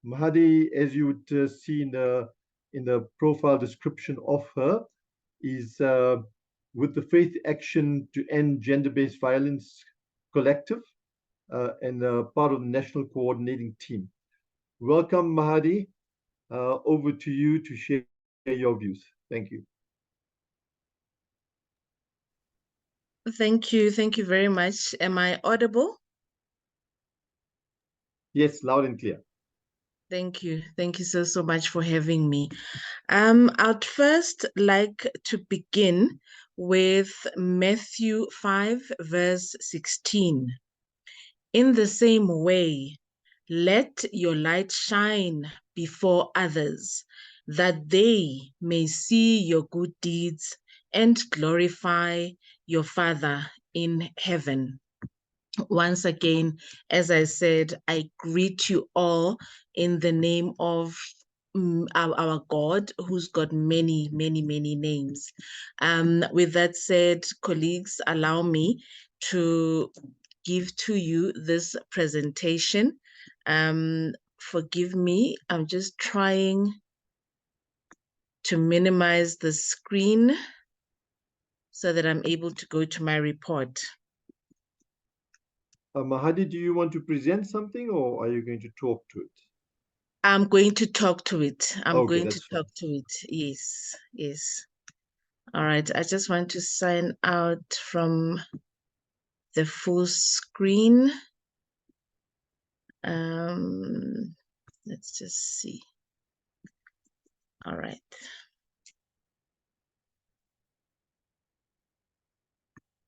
Mahadi, as you would see in the profile description of her, is with the Faith Action to End Gender-Based Violence Collective and part of the National Coordinating Team. Welcome, Mahadi. Over to you to share your views. Thank you. Thank you. Thank you very much. Am I audible? Yes, loud and clear. Thank you. Thank you so much for having me. I'd first like to begin with Matthew 5, verse 16. In the same way, let your light shine before others, that they may see your good deeds and glorify your Father in heaven. Once again, as I said, I greet you all in the name of our God, who's got many, many, many names. With that said, colleagues, allow me to give to you this presentation. Forgive me, I'm just trying to minimize the screen so that I'm able to go to my report. Mahadi, do you want to present something or are you going to talk to it? I'm going to talk to it. I'm going to fine. talk to it. Yes, yes. All right, I just want to sign out from the full screen. Let's just see. All right.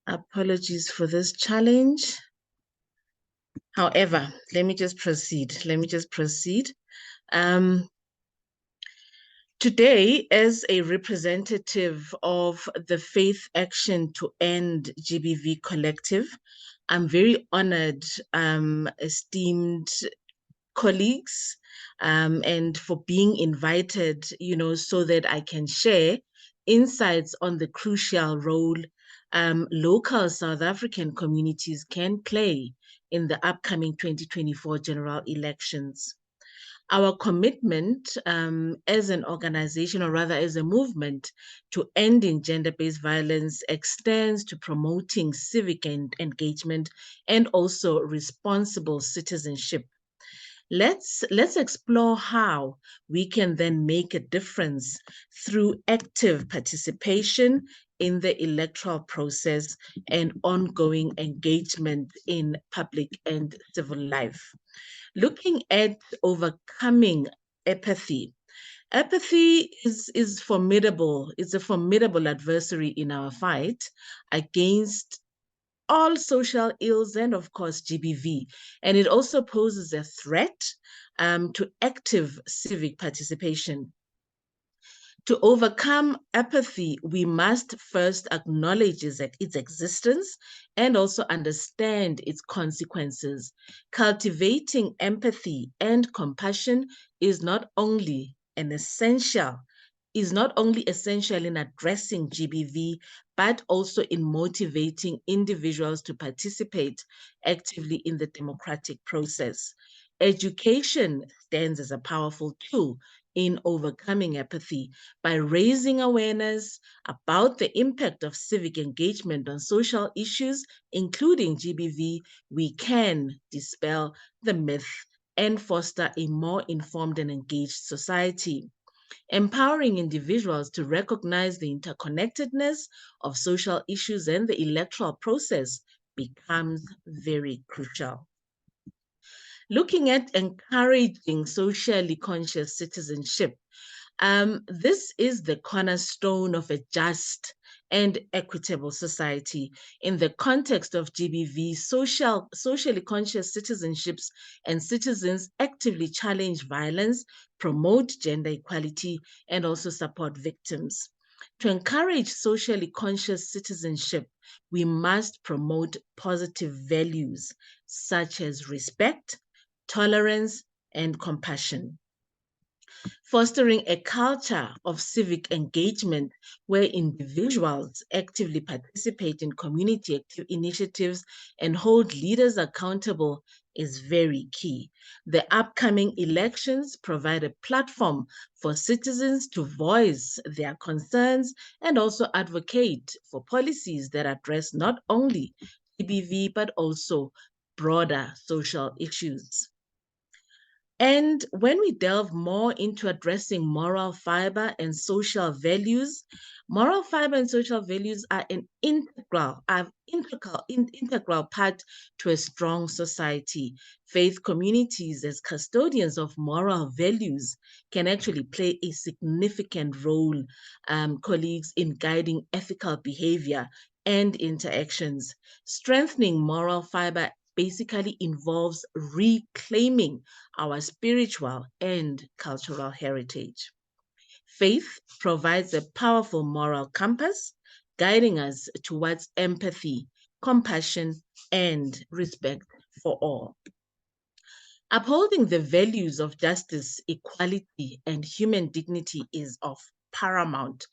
Apologies for this challenge. However, let me just proceed. Today, as a representative of the Faith Action to End GBV Collective, I'm very honored, esteemed colleagues, and for being invited, so that I can share insights on the crucial role local South African communities can play in the upcoming 2024 general elections. Our commitment as an organization, or rather as a movement, to ending gender-based violence extends to promoting civic engagement and also responsible citizenship. Let's explore how we can then make a difference through active participation in the electoral process and ongoing engagement in public and civil life. Looking at overcoming apathy. Apathy is formidable. It's a formidable adversary in our fight against all social ills and, of course, GBV. And it also poses a threat to active civic participation. To overcome apathy, we must first acknowledge its existence and also understand its consequences. Cultivating empathy and compassion is not only essential in addressing GBV, but also in motivating individuals to participate actively in the democratic process. Education stands as a powerful tool in overcoming apathy by raising awareness about the impact of civic engagement on social issues, including GBV. We can dispel the myth and foster a more informed and engaged society. Empowering individuals to recognize the interconnectedness of social issues and the electoral process becomes very crucial. Looking at encouraging socially conscious citizenship, this is the cornerstone of a just and equitable society. In the context of GBV, socially conscious citizenships and citizens actively challenge violence, promote gender equality, and also support victims. To encourage socially conscious citizenship, we must promote positive values such as respect, tolerance, and compassion. Fostering a culture of civic engagement where individuals actively participate in community initiatives and hold leaders accountable is very key. The upcoming elections provide a platform for citizens to voice their concerns and also advocate for policies that address not only GBV but also broader social issues. And when we delve more into addressing moral fiber and social values, moral fiber and social values are an integral part to a strong society. Faith communities, as custodians of moral values, can actually play a significant role, colleagues, in guiding ethical behavior and interactions. Strengthening moral fiber basically involves reclaiming our spiritual and cultural heritage. Faith provides a powerful moral compass, guiding us towards empathy, compassion, and respect for all. Upholding the values of justice, equality, and human dignity is of paramount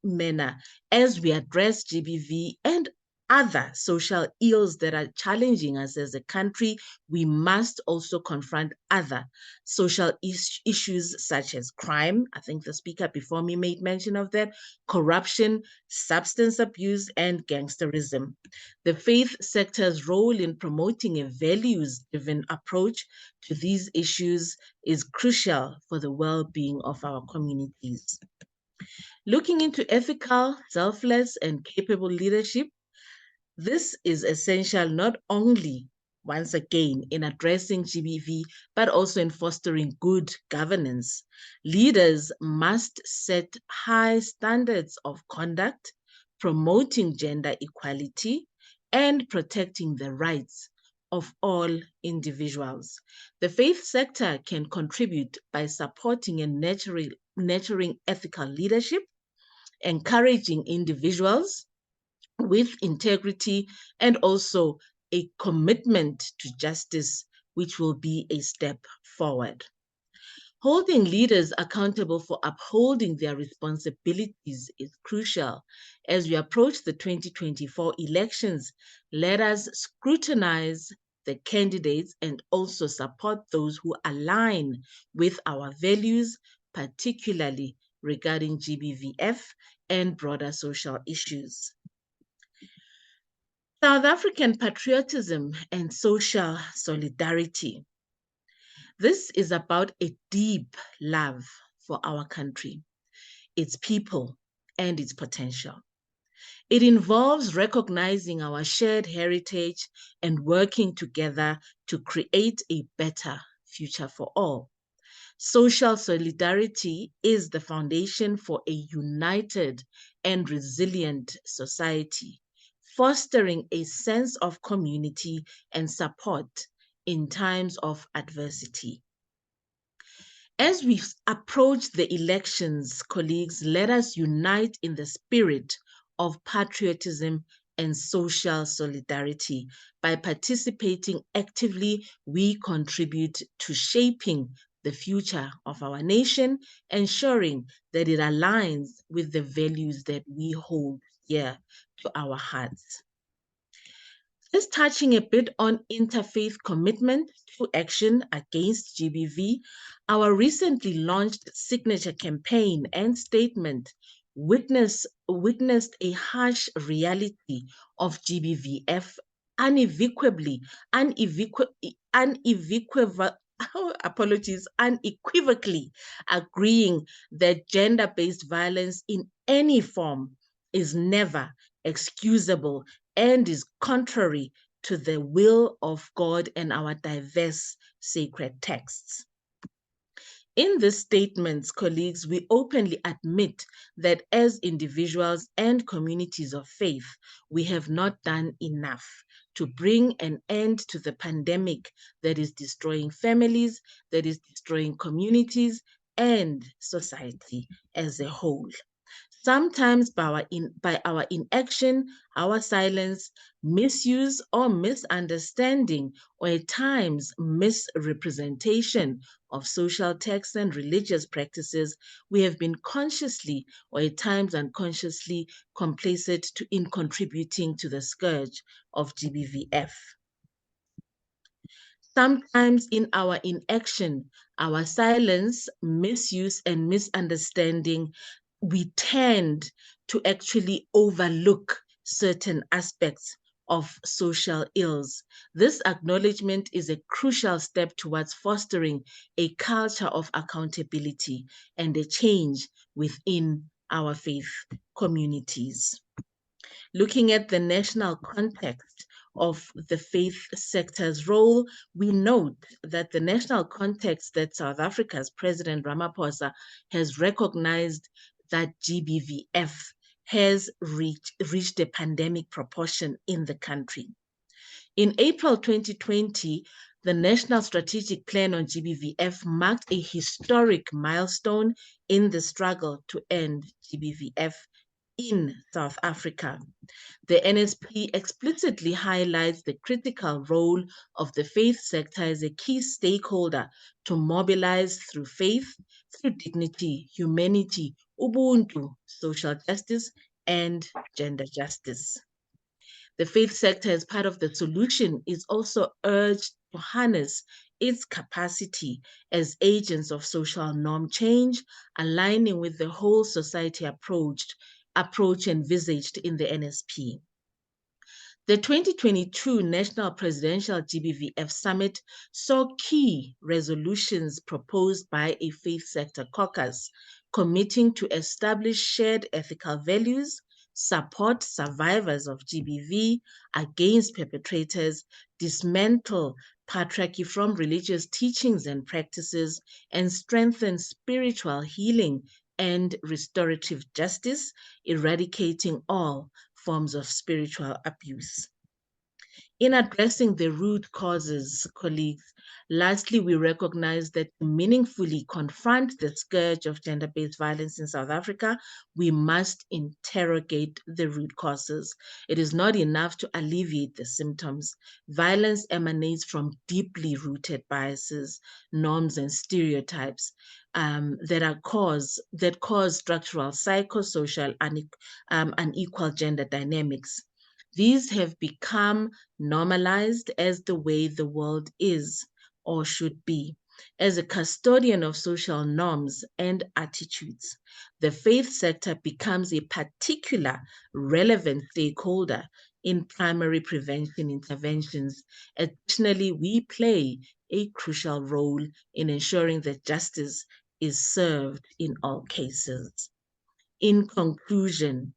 manner as we address GBV and other social ills that are challenging us as a country. We must also confront other social issues such as crime. I think the speaker before me made mention of that, corruption, substance abuse, and gangsterism. The faith sector's role in promoting a values-driven approach to these issues is crucial for the well-being of our communities. Looking into ethical, selfless, and capable leadership, this is essential not only, once again, in addressing GBV, but also in fostering good governance. Leaders must set high standards of conduct, promoting gender equality, and protecting the rights of all individuals. The faith sector can contribute by supporting and nurturing ethical leadership, encouraging individuals with integrity, and also a commitment to justice, which will be a step forward. Holding leaders accountable for upholding their responsibilities is crucial. As we approach the 2024 elections, let us scrutinize the candidates and also support those who align with our values, particularly regarding GBVF and broader social issues. South African patriotism and social solidarity. This is about a deep love for our country, its people, and its potential. It involves recognizing our shared heritage and working together to create a better future for all. Social solidarity is the foundation for a united and resilient society, fostering a sense of community and support in times of adversity. As we approach the elections, colleagues, let us unite in the spirit of patriotism and social solidarity. By participating actively, we contribute to shaping the future of our nation, ensuring that it aligns with the values that we hold dear to our hearts. Just touching a bit on interfaith commitment to action against GBV, our recently launched signature campaign and statement witnessed a harsh reality of GBVF unequivocally agreeing that gender-based violence in any form is never excusable and is contrary to the will of God and our diverse sacred texts. In these statements, colleagues, we openly admit that as individuals and communities of faith, we have not done enough to bring an end to the pandemic that is destroying families, that is destroying communities and society as a whole. Sometimes by our inaction, our silence, misuse or misunderstanding, or at times misrepresentation of social texts and religious practices, we have been consciously or at times unconsciously complacent in contributing to the scourge of GBVF. Sometimes in our inaction, our silence, misuse, and misunderstanding, we tend to actually overlook certain aspects of social ills. This acknowledgement is a crucial step towards fostering a culture of accountability and a change within our faith communities. Looking at the national context of the faith sector's role, we note that the national context that South Africa's President Ramaphosa has recognized that GBVF has reached a pandemic proportion in the country. In April 2020, the National Strategic Plan on GBVF marked a historic milestone in the struggle to end GBVF in South Africa. The NSP explicitly highlights the critical role of the faith sector as a key stakeholder to mobilize through faith, through dignity, humanity, Ubuntu, social justice, and gender justice. The faith sector, as part of the solution, is also urged to harness its capacity as agents of social norm change, aligning with the whole society approach envisaged in the NSP. The 2022 National Presidential GBVF Summit saw key resolutions proposed by a faith sector caucus, committing to establish shared ethical values, support survivors of GBV against perpetrators, dismantle patriarchy from religious teachings and practices, and strengthen spiritual healing and restorative justice, eradicating all forms of spiritual abuse. In addressing the root causes, colleagues, lastly, we recognize that to meaningfully confront the scourge of gender-based violence in South Africa, we must interrogate the root causes. It is not enough to alleviate the symptoms. Violence emanates from deeply rooted biases, norms, and stereotypes that cause structural, psychosocial, unequal gender dynamics. These have become normalized as the way the world is or should be. As a custodian of social norms and attitudes, the faith sector becomes a particular relevant stakeholder in primary prevention interventions. Additionally, we play a crucial role in ensuring that justice is served in all cases. In conclusion,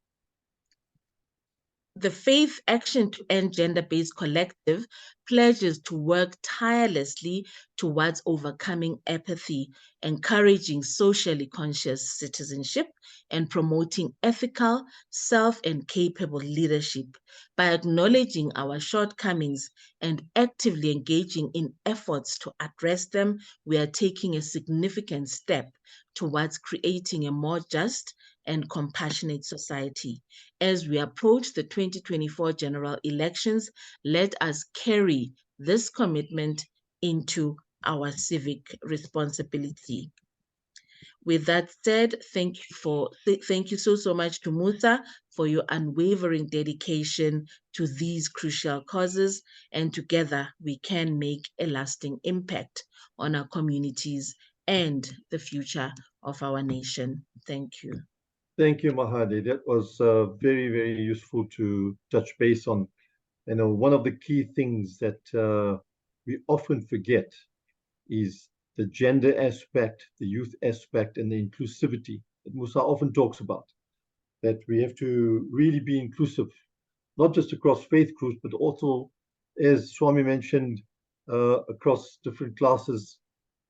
the Faith Action to End Gender-Based Collective pledges to work tirelessly towards overcoming apathy, encouraging socially conscious citizenship, and promoting ethical, self, and capable leadership. By acknowledging our shortcomings and actively engaging in efforts to address them, we are taking a significant step towards creating a more just and compassionate society. As we approach the 2024 general elections, let us carry this commitment into our civic responsibility. With that said, thank you so much to Musa for your unwavering dedication to these crucial causes, and together we can make a lasting impact on our communities and the future of our nation. Thank you. Thank you, Mahadi. That was very, very useful to touch base on. You know, one of the key things that we often forget is the gender aspect, the youth aspect, and the inclusivity that Musa often talks about. That we have to really be inclusive, not just across faith groups, but also, as Swami mentioned, across different classes.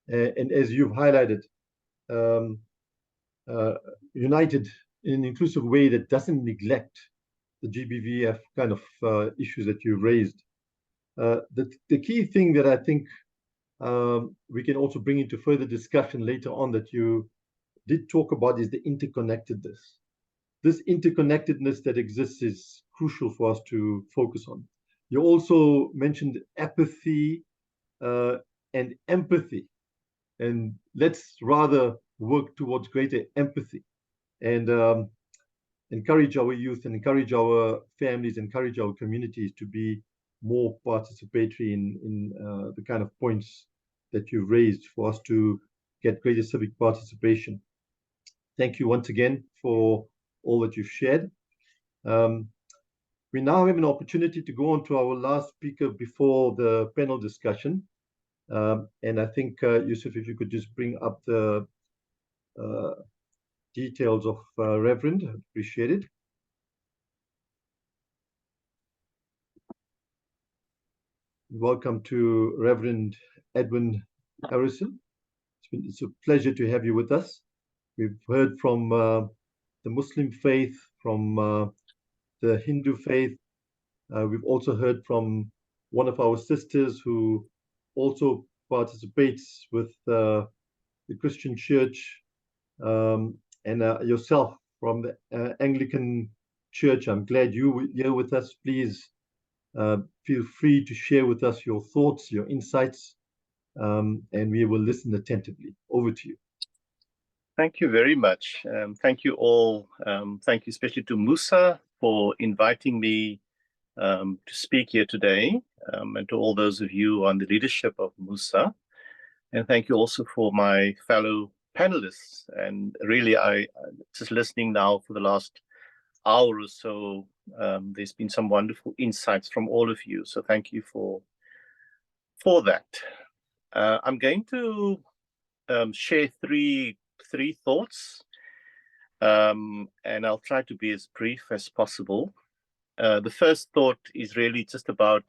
And as you've highlighted, um, united in an inclusive way that doesn't neglect the GBVF kind of issues that you've raised. The key thing that I think we can also bring into further discussion later on that you did talk about is the interconnectedness. This interconnectedness that exists is crucial for us to focus on. You also mentioned apathy and empathy, and let's rather work towards greater empathy and encourage our youth and encourage our families, encourage our communities to be more participatory in the kind of points that you've raised for us to get greater civic participation. Thank you once again for all that you've shared. We now have an opportunity to go on to our last speaker before the panel discussion. And I think, Yusuf, if you could just bring up the details of Reverend, I'd appreciate it. Welcome to Reverend Edwin Harrison. It's a pleasure to have you with us. We've heard from the Muslim faith, from the Hindu faith. We've also heard from one of our sisters who also participates with the Christian Church, and yourself from the Anglican Church. I'm glad you're here with us. Please feel free to share with us your thoughts, your insights, and we will listen attentively. Over to you. Thank you very much. Thank you all. Thank you especially to Musa for inviting me to speak here today, and to all those of you on the leadership of Musa. And thank you also for my fellow panelists. And really, I just listening now for the last hour or so, there's been some wonderful insights from all of you. So thank you for that. I'm going to share three thoughts, and I'll try to be as brief as possible. The first thought is really just about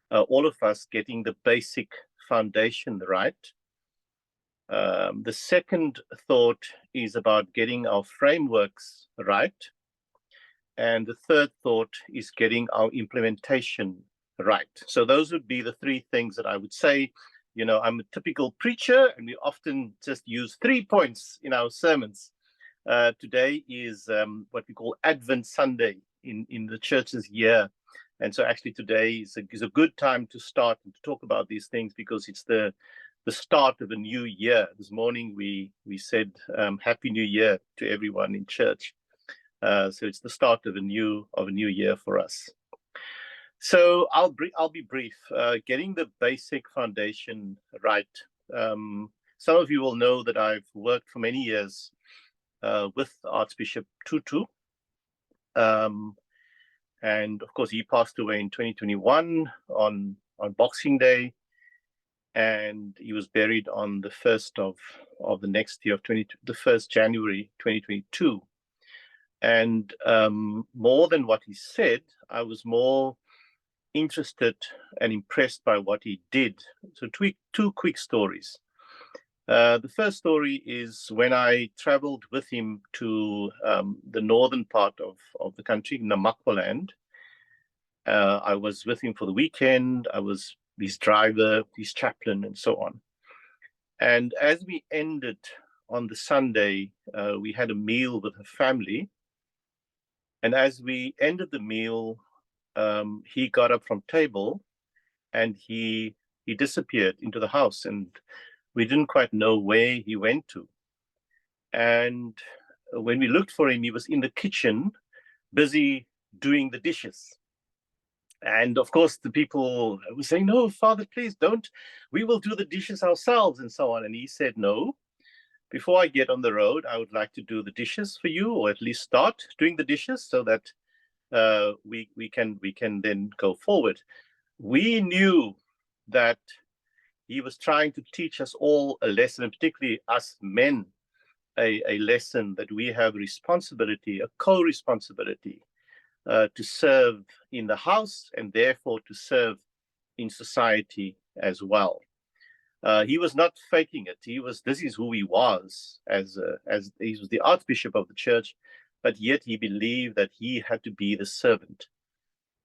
all of us getting the basic foundation right. The second thought is about getting our frameworks right. And the third thought is getting our implementation right. So those would be the three things that I would say. You know, I'm a typical preacher, and we often just use 3 points in our sermons. Today is what we call Advent Sunday in the church's year. And so actually today is a good time to start and to talk about these things, because it's the start of a new year. This morning we said Happy New Year to everyone in church. So it's the start of a new year for us. So I'll be brief. Getting the basic foundation right. Some of you will know that I've worked for many years with Archbishop Tutu. And of course, he passed away in 2021 on Boxing Day, and he was buried on the 1st of the next year, the 1st January 2022. And more than what he said, I was more interested and impressed by what he did. So two quick stories. The first story is when I traveled with him to the northern part of the country, Namakwaland. I was with him for the weekend. I was his driver, his chaplain, and so on. And as we ended on the Sunday, we had a meal with a family. And as we ended the meal, he got up from table and he disappeared into the house, and we didn't quite know where he went to. And when we looked for him, he was in the kitchen, busy doing the dishes. And of course, the people were saying, "No, Father, please don't. We will do the dishes ourselves," and so on. And he said, "No, before I get on the road, I would like to do the dishes for you, or at least start doing the dishes, so that we can then go forward." We knew that he was trying to teach us all a lesson, and particularly us men, a lesson that we have responsibility, a co-responsibility, to serve in the house and therefore to serve in society as well. He was not faking it. This is who he was as he was the Archbishop of the Church, but yet he believed that he had to be the servant.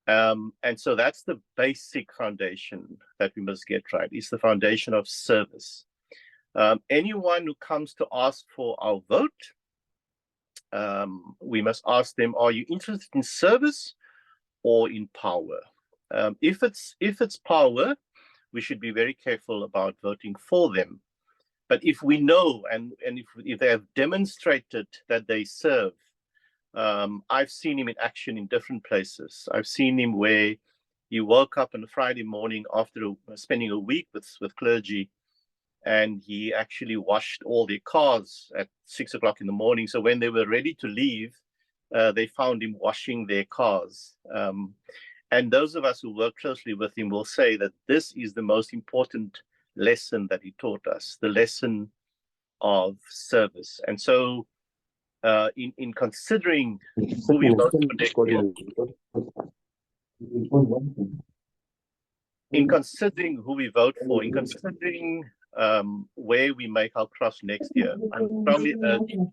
And so that's the basic foundation that we must get right. It's the foundation of service. Anyone who comes to ask for our vote, we must ask them, are you interested in service or in power? If it's power, we should be very careful about voting for them. But if we know and if they have demonstrated that they serve, I've seen him in action in different places. I've seen him where he woke up on a Friday morning after spending a week with clergy, and he actually washed all their cars at 6 o'clock in the morning. So when they were ready to leave, they found him washing their cars. And those of us who work closely with him will say that this is the most important lesson that he taught us, the lesson of service. And so in considering who we vote for next year, in considering who we vote for, in considering where we make our cross next year, I'm strongly urging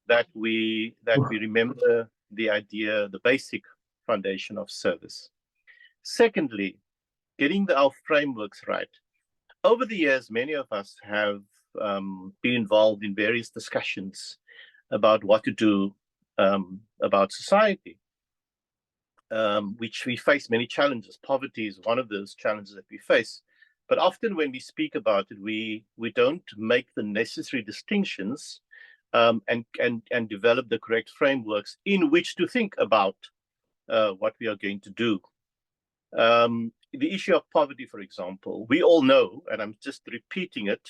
that we remember the idea, the basic foundation of service. Secondly, getting our frameworks right. Over the years, many of us have been involved in various discussions about what to do about society, which we face many challenges. Poverty is one of those challenges that we face. But often when we speak about it, we don't make the necessary distinctions and develop the correct frameworks in which to think about what we are going to do. The issue of poverty, for example, we all know, and I'm just repeating it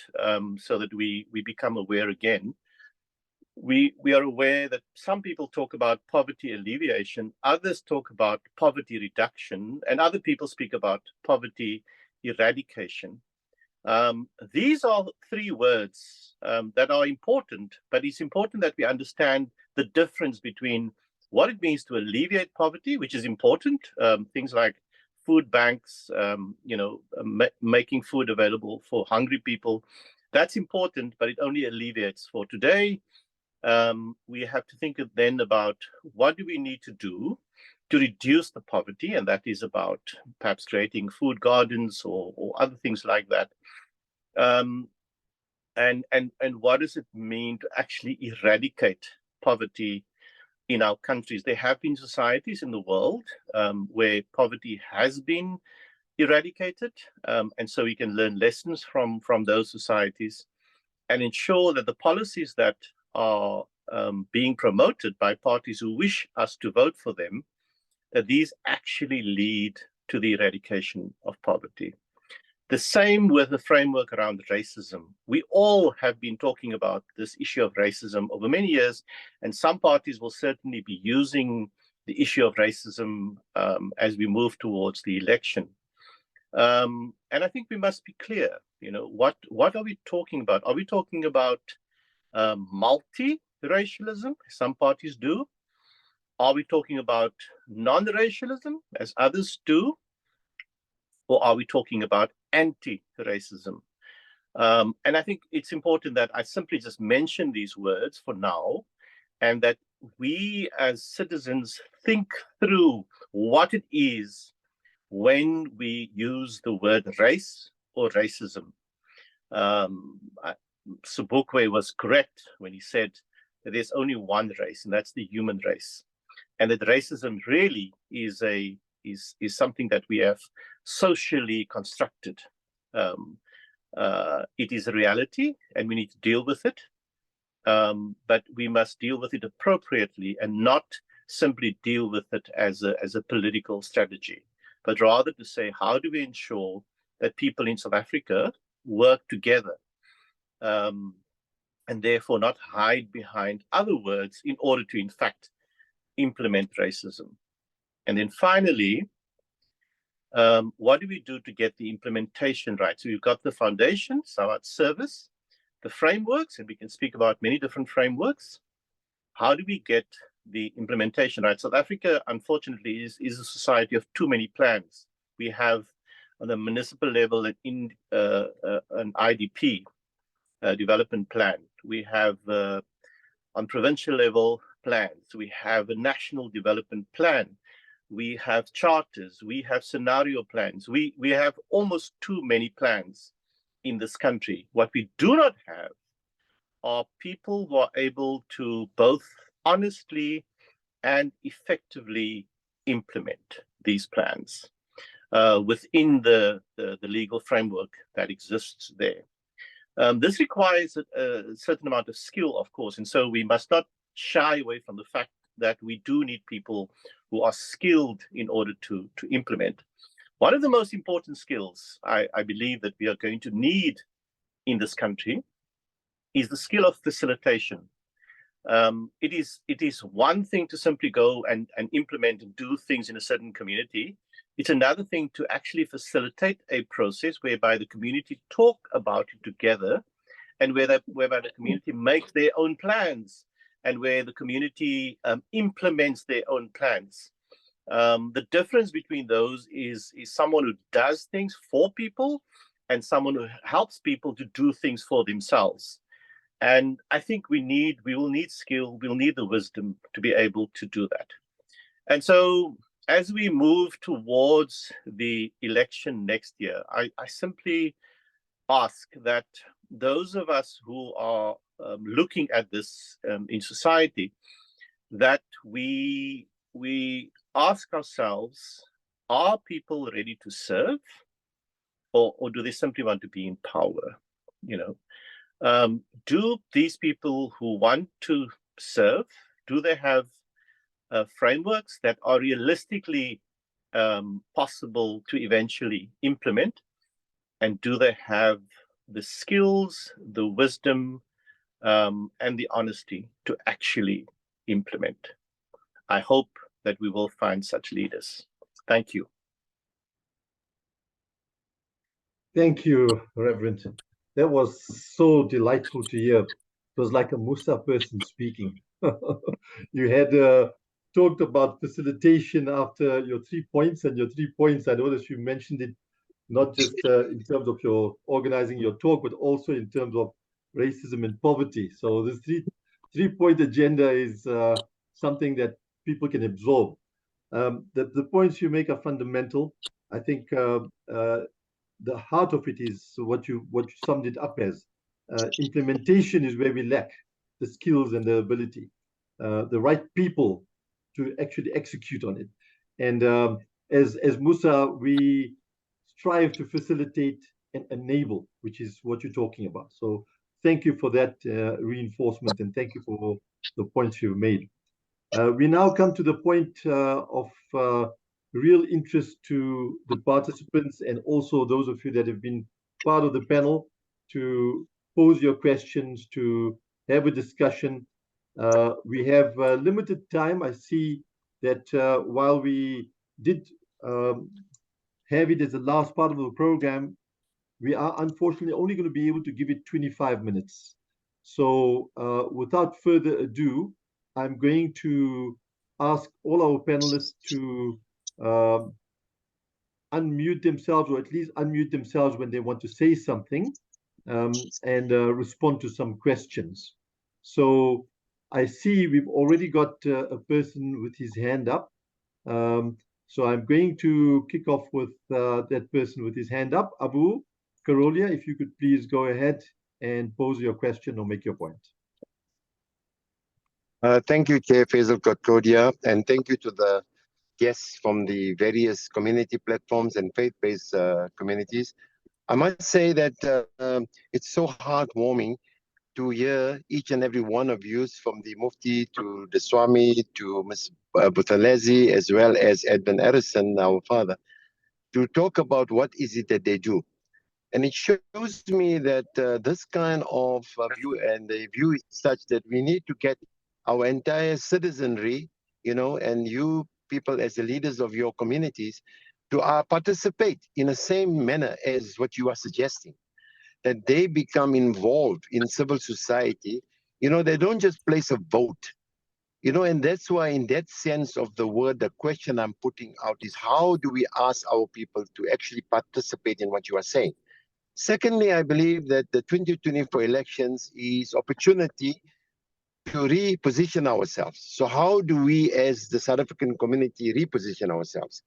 so that we become aware again. We are aware that some people talk about poverty alleviation, others talk about poverty reduction, and other people speak about poverty eradication. These are three words that are important, but it's important that we understand the difference between what it means to alleviate poverty, which is important, things like food banks, making food available for hungry people. That's important, but it only alleviates for today. We have to think then about what do we need to do to reduce the poverty, and that is about perhaps creating food gardens or other things like that. And what does it mean to actually eradicate poverty in our countries? There have been societies in the world where poverty has been eradicated, and so we can learn lessons from those societies and ensure that the policies that are being promoted by parties who wish us to vote for them, that these actually lead to the eradication of poverty. The same with the framework around racism. We all have been talking about this issue of racism over many years, and some parties will certainly be using the issue of racism as we move towards the election. And I think we must be clear, what are we talking about? Are we talking about multi-racialism, as some parties do? Are we talking about non-racialism, as others do? Or are we talking about anti-racism? And I think it's important that I simply just mention these words for now, and that we as citizens think through what it is when we use the word race or racism. Sobukwe was correct when he said that there's only one race, and that's the human race, and that racism really is something that we have socially constructed. It is a reality, and we need to deal with it. but we must deal with it appropriately and not simply deal with it as a political strategy, but rather to say, how do we ensure that people in South Africa work together, and therefore not hide behind other words in order to, in fact, implement racism. And then finally, what do we do to get the implementation right? So we've got the foundations, our service, the frameworks, and we can speak about many different frameworks. How do we get the implementation right? South Africa, unfortunately, is a society of too many plans. We have on the municipal level an IDP, development plan. We have on provincial level plans. We have a national development plan. We have charters. We have scenario plans. We have almost too many plans in this country. What we do not have are people who are able to both honestly and effectively implement these plans within the legal framework that exists there. This requires a certain amount of skill, of course, and so we must not shy away from the fact that we do need people who are skilled in order to implement. One of the most important skills I believe that we are going to need in this country is the skill of facilitation. It is one thing to simply go and implement and do things in a certain community. It's another thing to actually facilitate a process whereby the community talk about it together, and whereby the community makes their own plans, and where the community implements their own plans. The difference between those is someone who does things for people and someone who helps people to do things for themselves. And I think we will need skill, we'll need the wisdom to be able to do that. And so as we move towards the election next year, I simply ask that those of us who are looking at this in society, that we ask ourselves, are people ready to serve, or do they simply want to be in power? Do these people who want to serve, do they have frameworks that are realistically possible to eventually implement? And do they have the skills, the wisdom, and the honesty to actually implement? I hope that we will find such leaders. Thank you. Thank you, Reverend. That was so delightful to hear. It was like a Musa person speaking. You had talked about facilitation after your 3 points, and your 3 points, I noticed you mentioned it not just in terms of your organizing your talk, but also in terms of racism and poverty. So this three-point agenda is something that people can absorb. The points you make are fundamental. I think the heart of it is what you summed it up as. Implementation is where we lack the skills and the ability, the right people to actually execute on it. And as Musa, we strive to facilitate and enable, which is what you're talking about. So thank you for that reinforcement, and thank you for the points you've made. We now come to the point of real interest to the participants and also those of you that have been part of the panel to pose your questions, to have a discussion. We have limited time. I see that while we did have it as the last part of the program, we are unfortunately only going to be able to give it 25 minutes. So without further ado, I'm going to ask all our panelists to unmute themselves, or at least unmute themselves when they want to say something, and respond to some questions. So I see we've already got a person with his hand up. So I'm going to kick off with that person with his hand up. Abu Karolia, if you could please go ahead and pose your question or make your point. Thank you, Chair Faisal Katkodia, and thank you to the guests from the various community platforms and faith-based communities. I must say that it's so heartwarming to hear each and every one of you, from the Mufti to the Swami to Ms. Buthelezi, as well as Edwin Harrison, our father, to talk about what is it that they do. And it shows me that this kind of view, and the view is such that we need to get our entire citizenry, and you people as the leaders of your communities to participate in the same manner as what you are suggesting, that they become involved in civil society. They don't just place a vote, and that's why in that sense of the word, the question I'm putting out is, how do we ask our people to actually participate in what you are saying? Secondly, I believe that the 2024 elections is opportunity to reposition ourselves. So how do we as the South African community reposition ourselves?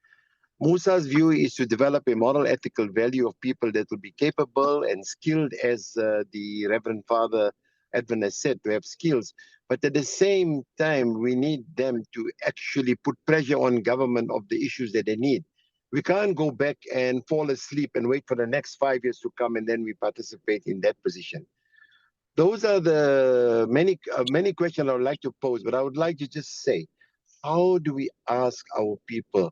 Musa's view is to develop a moral ethical value of people that will be capable and skilled, as the Reverend Father Edwin has said, to have skills. But at the same time, we need them to actually put pressure on government of the issues that they need. We can't go back and fall asleep and wait for the next 5 years to come and then we participate in that position. Those are the many questions I would like to pose, but I would like to just say, how do we ask our people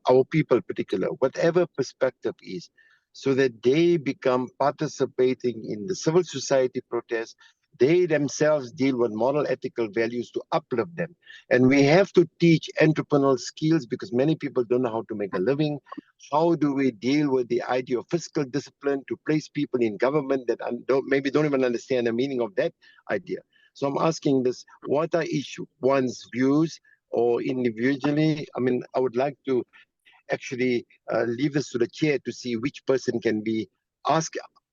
particular, whatever perspective is, so that they become participating in the civil society protests? They themselves deal with moral ethical values to uplift them. And we have to teach entrepreneurial skills, because many people don't know how to make a living. How do we deal with the idea of fiscal discipline to place people in government that maybe don't even understand the meaning of that idea? So I'm asking this, what are each one's views, or individually? I mean, I would like to actually leave this to the chair to see which person can be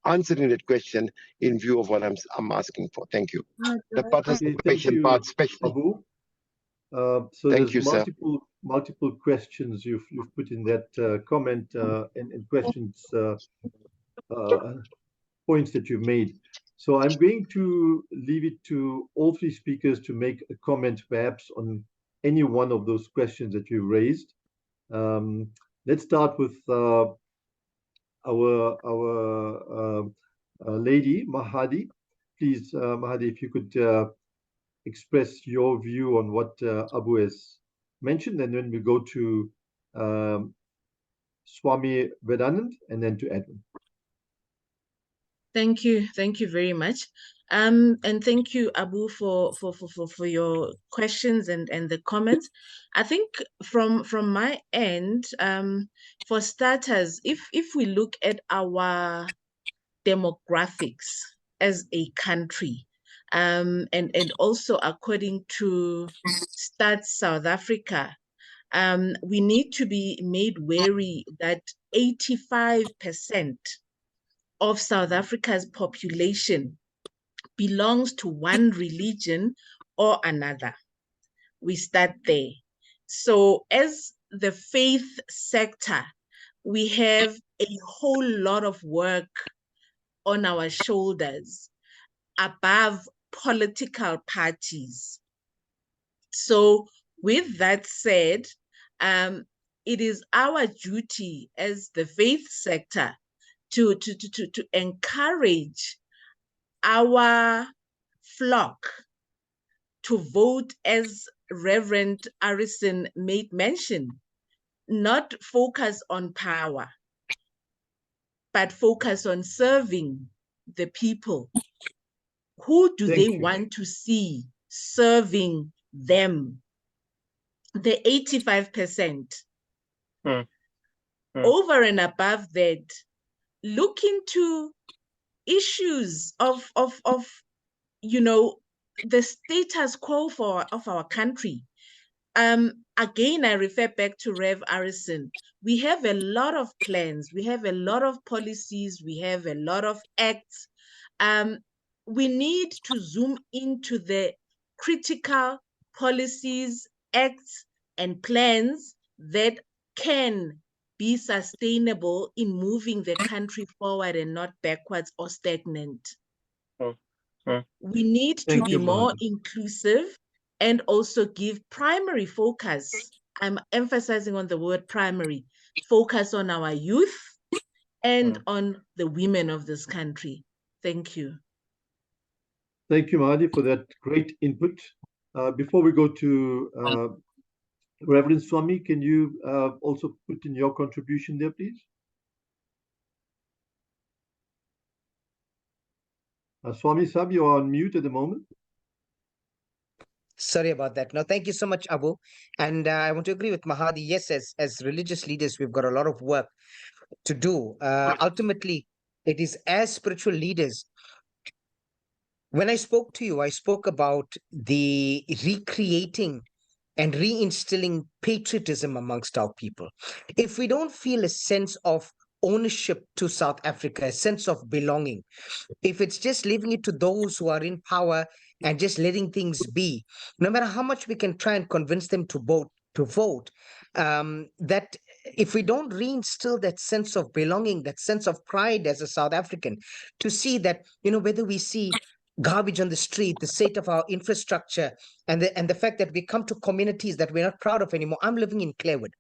answering that question in view of what I'm asking for. Thank you. The participation part, especially. Abu. So Thank there's you, sir. multiple questions you've put in that comment and questions, points that you've made. So I'm going to leave it to all three speakers to make a comment, perhaps on any one of those questions that you raised. Let's start with our lady, Mahadi. Please, Mahadi, if you could express your view on what Abu has mentioned, and then we go to Swami Vedanand, and then to Edwin. Thank you very much, and thank you, Abu, for your questions and the comments. I think from my end, for starters, if we look at our demographics as a country, and also according to Stats South Africa, we need to be made wary that 85% of South Africa's population belongs to one religion or another. We start there. So as the faith sector, we have a whole lot of work on our shoulders above political parties. So with that said, it is our duty as the faith sector to encourage our flock to vote, as Reverend Harrison made mention, not focus on power, but focus on serving the people. Who do they want to see serving them? The 85%. Over and above that, look into issues of the status quo of our country. Again, I refer back to Rev Harrison. We have a lot of plans, we have a lot of policies, we have a lot of acts. We need to zoom into the critical policies, acts, and plans that can be sustainable in moving the country forward and not backwards or stagnant. We need to be more inclusive and also give primary focus. I'm emphasizing on the word primary, focus on our youth and on the women of this country. Thank you. Thank you, Mahadi, for that great input. Before we go to Reverend Swami, can you also put in your contribution there, please? Swami Sab, you are on mute at the moment. Sorry about that. No, thank you so much, Abu. And I want to agree with Mahadi. Yes, as religious leaders, we've got a lot of work to do. Ultimately, it is as spiritual leaders. When I spoke to you, I spoke about the recreating and reinstilling patriotism amongst our people. If we don't feel a sense of ownership to South Africa, a sense of belonging, if it's just leaving it to those who are in power and just letting things be, no matter how much we can try and convince them to vote, that if we don't reinstill that sense of belonging, that sense of pride as a South African, to see that, whether we see garbage on the street, the state of our infrastructure, and the fact that we come to communities that we're not proud of anymore. I'm living in Clarewood.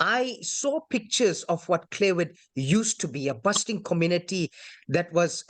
I saw pictures of what Clarewood used to be, a bustling community that was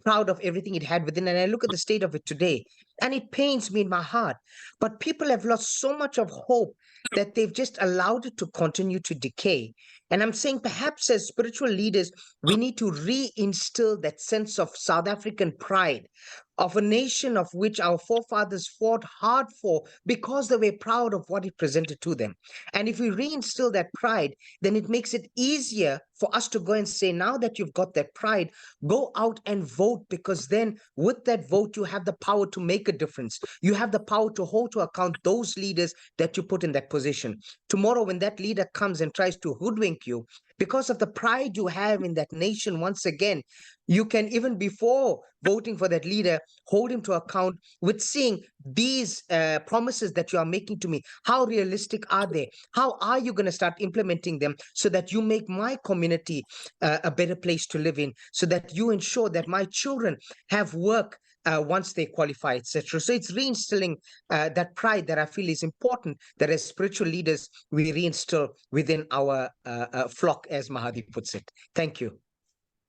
proud of everything it had within. And I look at the state of it today, and it pains me in my heart. But people have lost so much of hope that they've just allowed it to continue to decay. And I'm saying perhaps as spiritual leaders, we need to reinstill that sense of South African pride, of a nation of which our forefathers fought hard for because they were proud of what it presented to them. And if we reinstill that pride, then it makes it easier for us to go and say, now that you've got that pride, go out and vote, because then with that vote, you have the power to make a difference. You have the power to hold to account those leaders that you put in that position. Tomorrow, when that leader comes and tries to hoodwink you, because of the pride you have in that nation, once again, you can, even before voting for that leader, hold him to account with seeing these promises that you are making to me. How realistic are they? How are you going to start implementing them so that you make my community a better place to live in, so that you ensure that my children have work once they qualify, etc. So it's reinstilling that pride that I feel is important, that as spiritual leaders, we reinstill within our flock, as Mahadi puts it. Thank you.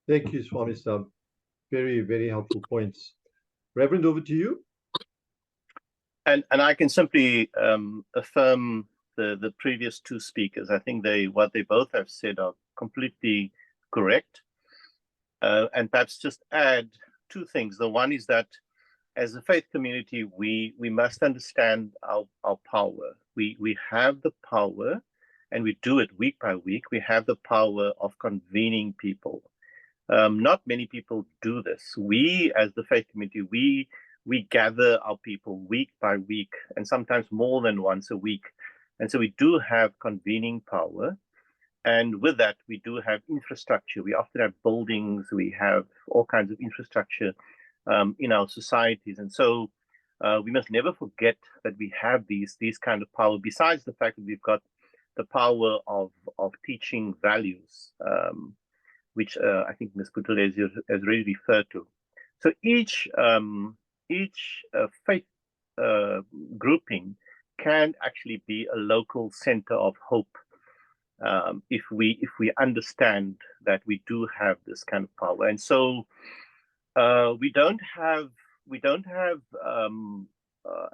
Thank you, Swami Sab. Very, very helpful points. Reverend, over to you. And I can simply affirm the previous two speakers. I think what they both have said are completely correct. And perhaps just add two things. The one is that as a faith community, we must understand our power. We have the power, and we do it week by week. We have the power of convening people. Not many people do this. We, as the faith community, we gather our people week by week, and sometimes more than once a week. And so we do have convening power. And with that, we do have infrastructure. We often have buildings. We have all kinds of infrastructure in our societies. And so we must never forget that we have these kind of power, besides the fact that we've got the power of teaching values, which I think Ms. Buthelezi has already referred to. So each faith grouping can actually be a local center of hope, if we understand that we do have this kind of power. And so we don't have a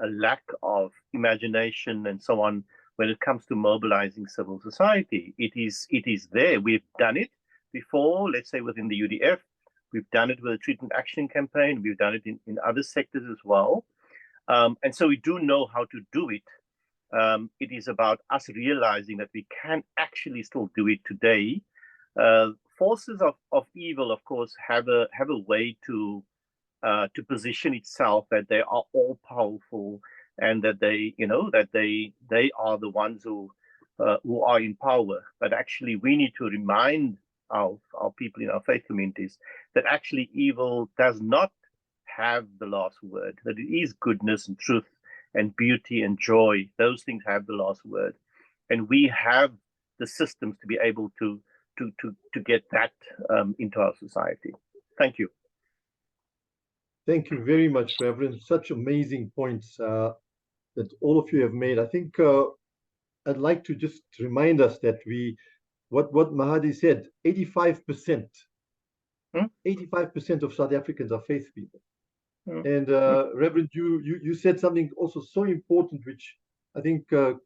lack of imagination and so on when it comes to mobilizing civil society. It is there. We've done it before, let's say within the UDF. We've done it with the Treatment Action Campaign. We've done it in other sectors as well. And so we do know how to do it. It is about us realizing that we can actually still do it today. Forces of evil, of course, have a way to position itself that they are all powerful, and that they are the ones who are in power. But actually, we need to remind our people in our faith communities that actually evil does not have the last word, that it is goodness and truth and beauty and joy. Those things have the last word. And we have the systems to be able to get that into our society. Thank you. Thank you very much, Reverend. Such amazing points that all of you have made. I think I'd like to just remind us that what Mahadi said, 85% of South Africans are faith people. And Reverend, you said something also so important, which I think our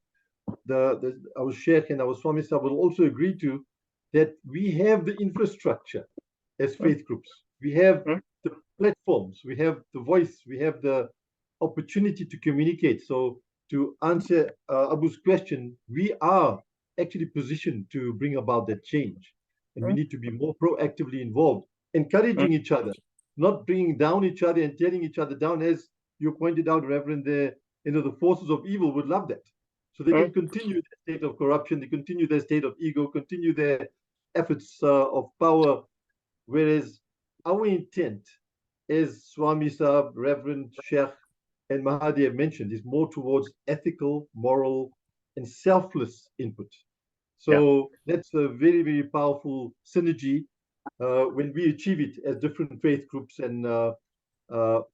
Sheikh and our Swami Sahib will also agree to, that we have the infrastructure as faith groups. We have the platforms, we have the voice, we have the opportunity to communicate. So to answer Abu's question, we are actually positioned to bring about that change. And we need to be more proactively involved, encouraging each other, not bringing down each other and tearing each other down, as you pointed out, Reverend, the forces of evil would love that. So they can continue their state of corruption, they continue their state of ego, continue their efforts of power, whereas our intent, as Swami Sahib, Reverend Sheikh, and Mahadi have mentioned, is more towards ethical, moral, and selfless input. So that's a very, very powerful synergy when we achieve it as different faith groups and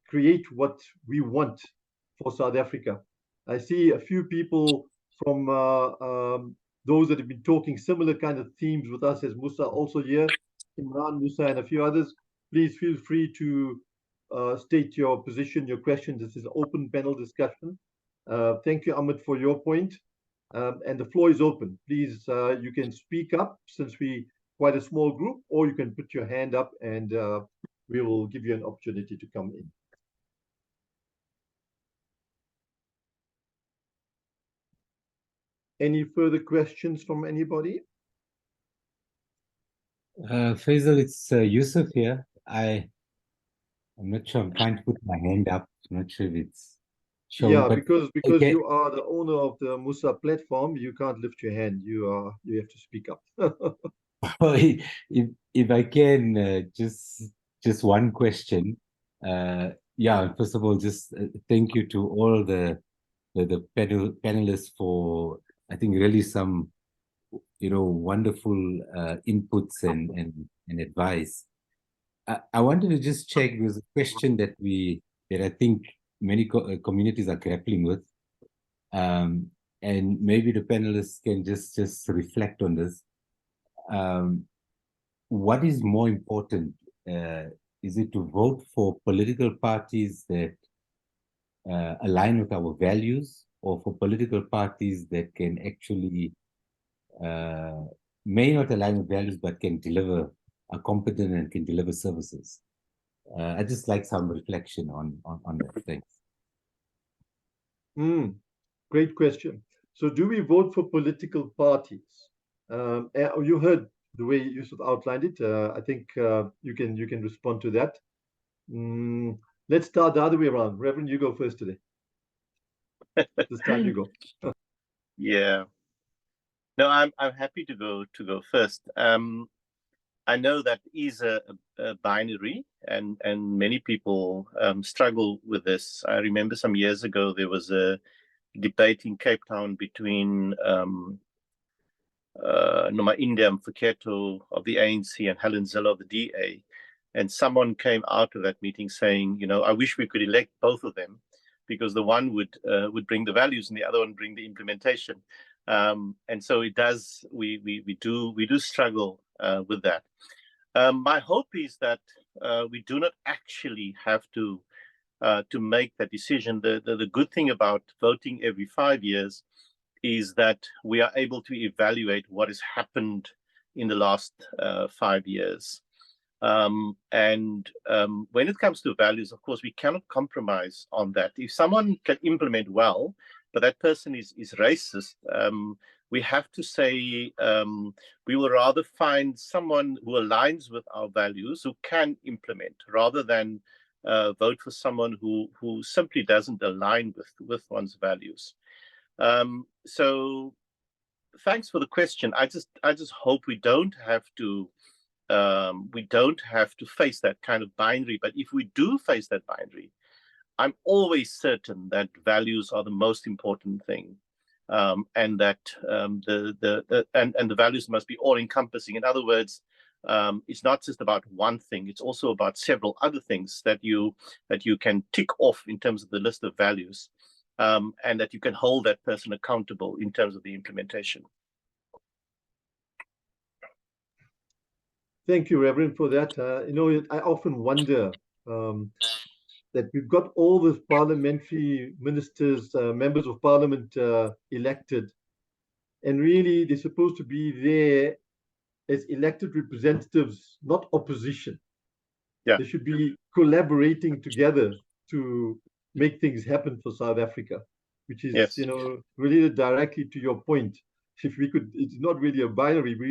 create what we want for South Africa. I see a few people from those that have been talking similar kind of themes with us as Musa also here, Imran, Musa, and a few others. Please feel free to state your position, your questions. This is an open panel discussion. Thank you, Ahmed, for your point. And the floor is open. Please, you can speak up since we quite a small group, or you can put your hand up and we will give you an opportunity to come in. Any further questions from anybody? Faisal, it's Yusuf here. I'm not sure. I'm trying to put my hand up. I'm not sure if it's showing. Yeah, but because okay. you are the owner of the Musa platform, you can't lift your hand. You have to speak up. If I can, just one question. Yeah, first of all, just thank you to all the panelists for, I think, really some wonderful inputs and advice. I wanted to just check. There's a question that I think many communities are grappling with, and maybe the panelists can just reflect on this. What is more important? Is it to vote for political parties that align with our values, or for political parties that can actually may not align with values but can deliver, are competent and can deliver services? I just like some reflection on that. Thanks. Great question. So do we vote for political parties? You heard the way Yusuf outlined it. I think you can respond to that. Let's start the other way around. Reverend, you go first today. This time you go. Yeah. No, I'm happy to go first. I know that is a binary, and many people struggle with this. I remember some years ago there was a debate in Cape Town between Noma India Mfuketho of the ANC and Helen Zille of the DA, and someone came out of that meeting saying, I wish we could elect both of them, because the one would bring the values and the other one bring the implementation. And so it does. We do struggle with that. My hope is that we do not actually have to make that decision. The good thing about voting every 5 years is that we are able to evaluate what has happened in the last 5 years. And when it comes to values, of course, we cannot compromise on that. If someone can implement well, but that person is racist, we have to say we will rather find someone who aligns with our values, who can implement, rather than vote for someone who simply doesn't align with one's values. So thanks for the question. I just hope we don't have to face that kind of binary. But if we do face that binary, I'm always certain that values are the most important thing, and that the values must be all encompassing. In other words, it's not just about one thing; it's also about several other things that you can tick off in terms of the list of values, and that you can hold that person accountable in terms of the implementation. Thank you, Reverend, for that. I often wonder, that we've got all the parliamentary ministers, members of parliament elected, and really they're supposed to be there as elected representatives, not opposition. Yeah. They should be collaborating together to make things happen for South Africa, which is, Yes. related directly to your point. If we could, it's not really a binary. We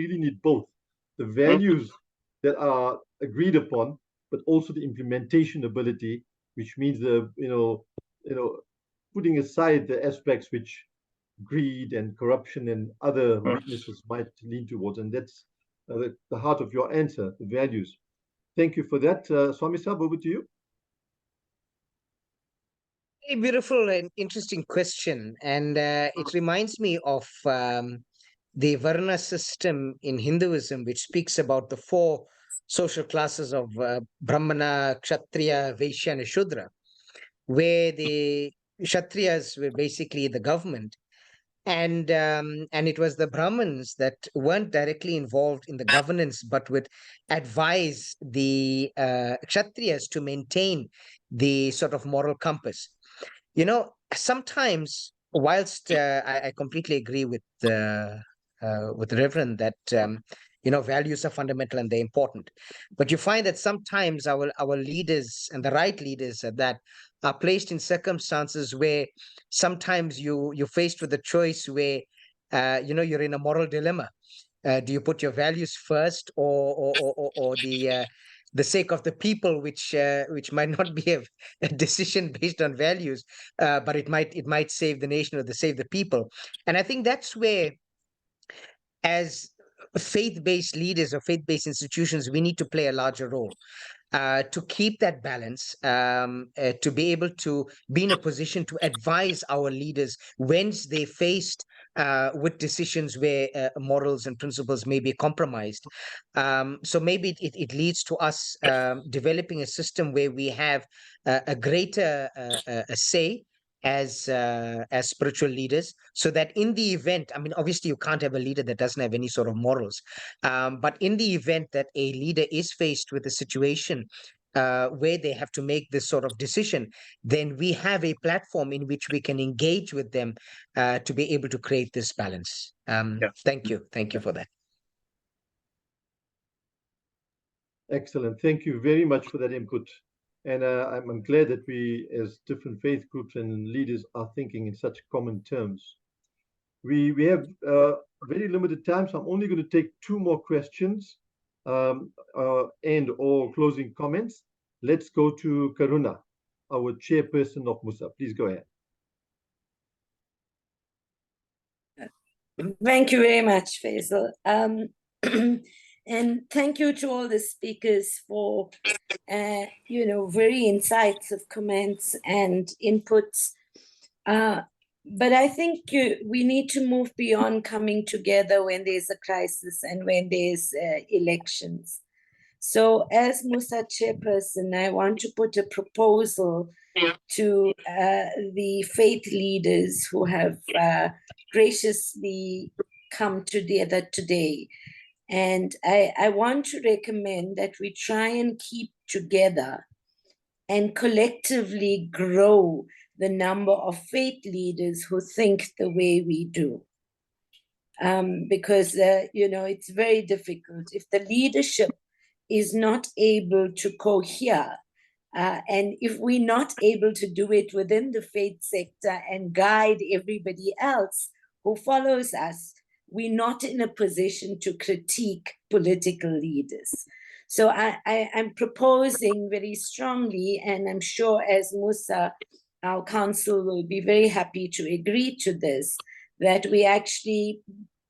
really need both the values that are agreed upon, but also the implementation ability, which means putting aside the aspects which greed and corruption and other weaknesses might lean towards. And that's the heart of your answer, the values. Thank you for that. Swami Sahib, over to you. A beautiful and interesting question. And it reminds me of the Varna system in Hinduism, which speaks about the four social classes of Brahmana, Kshatriya, Vaishya, and Shudra, where the Kshatriyas were basically the government. And it was the Brahmins that weren't directly involved in the governance, but would advise the Kshatriyas to maintain the sort of moral compass. Sometimes, whilst I completely agree with the Reverend that values are fundamental and they're important, but you find that sometimes our leaders, and the right leaders at that, are placed in circumstances where sometimes you're faced with a choice where you're in a moral dilemma. Do you put your values first, or the sake of the people, which might not be a decision based on values, but it might save the nation or save the people? And I think that's where, as faith-based leaders or faith-based institutions, we need to play a larger role. To keep that balance, to be able to be in a position to advise our leaders when they faced with decisions where morals and principles may be compromised. So maybe it leads to us developing a system where we have a greater a say as spiritual leaders, so that in the event, I mean, obviously you can't have a leader that doesn't have any sort of morals, but in the event that a leader is faced with a situation where they have to make this sort of decision, then we have a platform in which we can engage with them to be able to create this balance. Thank you for that. Excellent. Thank you very much for that input. And I'm glad that we, as different faith groups and leaders, are thinking in such common terms. We have very limited time, so I'm only going to take two more questions and or closing comments. Let's go to Karuna, our chairperson of Musa. Please go ahead. Thank you very much, Faisal. And thank you to all the speakers for, very incisive comments and inputs. But I think we need to move beyond coming together when there's a crisis and when there's elections. So as Musa chairperson, I want to put a proposal to the faith leaders who have graciously come together today. And I want to recommend that we try and keep together and collectively grow the number of faith leaders who think the way we do. Because, it's very difficult. If the leadership is not able to cohere, and if we're not able to do it within the faith sector and guide everybody else who follows us, we're not in a position to critique political leaders. So I'm proposing very strongly, and I'm sure as Musa, our council will be very happy to agree to this, that we actually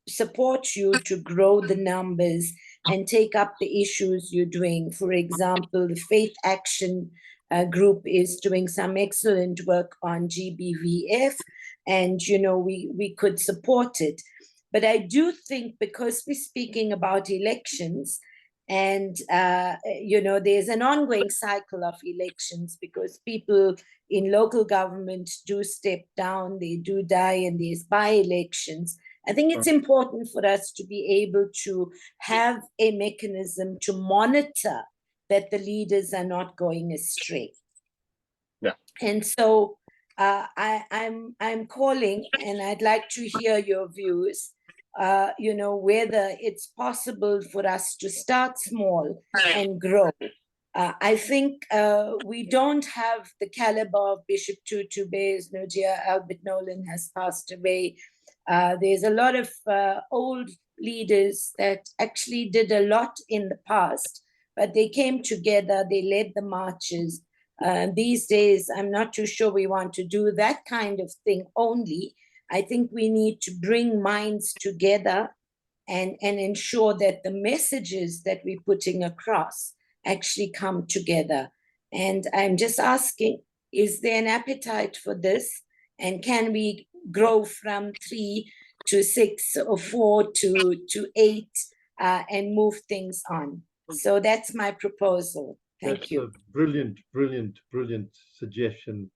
support you to grow the numbers and take up the issues you're doing. For example, the Faith Action Group is doing some excellent work on GBVF, and we could support it. But I do think, because we're speaking about elections, and there's an ongoing cycle of elections, because people in local government do step down, they do die, and there's by-elections. I think it's important for us to be able to have a mechanism to monitor that the leaders are not going astray. Yeah. And so I'm calling, and I'd like to hear your views. Whether it's possible for us to start small and grow. I think we don't have the caliber of Bishop Tutu Bayes. Nojia Albert Nolan has passed away. There's a lot of old leaders that actually did a lot in the past, but they came together, they led the marches. These days, I'm not too sure we want to do that kind of thing only. I think we need to bring minds together and ensure that the messages that we're putting across actually come together. And I'm just asking, is there an appetite for this? And can we grow from 3 to 6 or 4 to 8 and move things on? So that's my proposal. Thank you. That's a brilliant, brilliant, brilliant suggestion,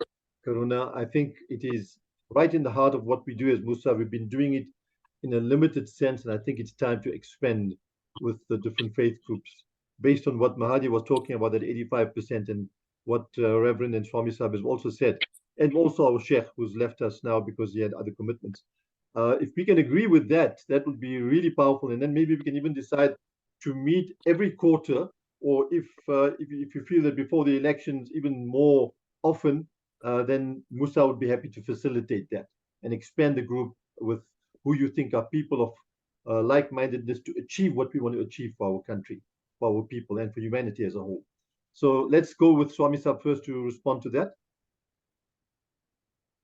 Karuna. I think it is right in the heart of what we do as Musa. We've been doing it in a limited sense, and I think it's time to expand with the different faith groups. Based on what Mahadi was talking about, that 85%, and what Reverend and Swami Sahib has also said, and also our Sheikh, who's left us now because he had other commitments. If we can agree with that, that would be really powerful. And then maybe we can even decide to meet every quarter, or if you feel that before the elections even more often, then Musa would be happy to facilitate that and expand the group with who you think are people of like-mindedness to achieve what we want to achieve for our country, for our people, and for humanity as a whole. So let's go with Swami Sahib first to respond to that.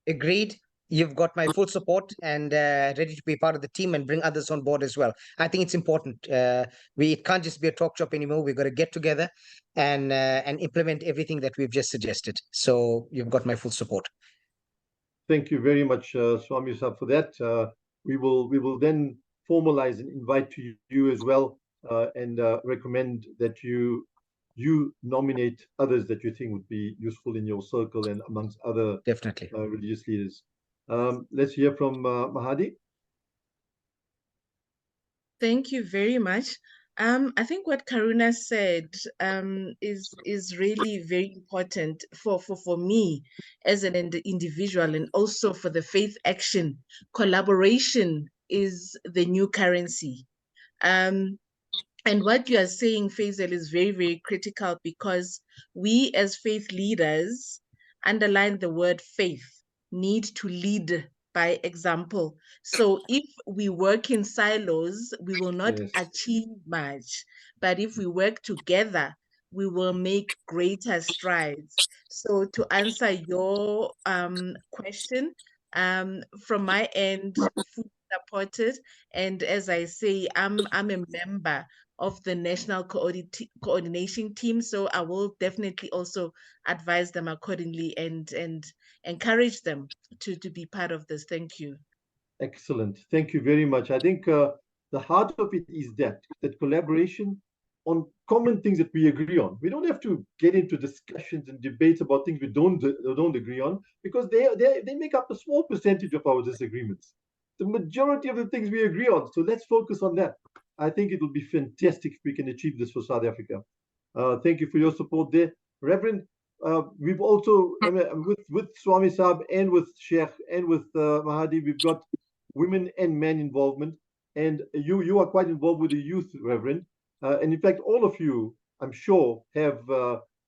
Agreed. You've got my full support and ready to be part of the team and bring others on board as well. I think it's important. It can't just be a talk shop anymore. We've got to get together and implement everything that we've just suggested. So you've got my full support. Thank you very much, Swami Sahib, for that. We will then formalize and invite to you as well, and recommend that you nominate others that you think would be useful in your circle and amongst other Definitely. religious leaders. Let's hear from Mahadi. Thank you very much. I think what Karuna said is really very important for me as an individual, and also for the faith action. Collaboration is the new currency. And what you are saying, Faisal, is very, very critical, because we as faith leaders, underline the word faith, need to lead by example. So if we work in silos, we will not Yes. achieve much. But if we work together, we will make greater strides. So to answer your question, from my end, fully supported. And as I say, I'm a member of the national coordination team, so I will definitely also advise them accordingly and encourage them to be part of this. Thank you. Excellent. Thank you very much. I think the heart of it is that collaboration on common things that we agree on. We don't have to get into discussions and debates about things we don't agree on, because they make up a small percentage of our disagreements. The majority of the things we agree on. So let's focus on that. I think it will be fantastic if we can achieve this for South Africa. Thank you for your support there, Reverend. We've also, I mean, with Swami Sahib and with Sheikh and with Mahadi, we've got women and men involvement, and you are quite involved with the youth, Reverend, and in fact all of you, I'm sure, have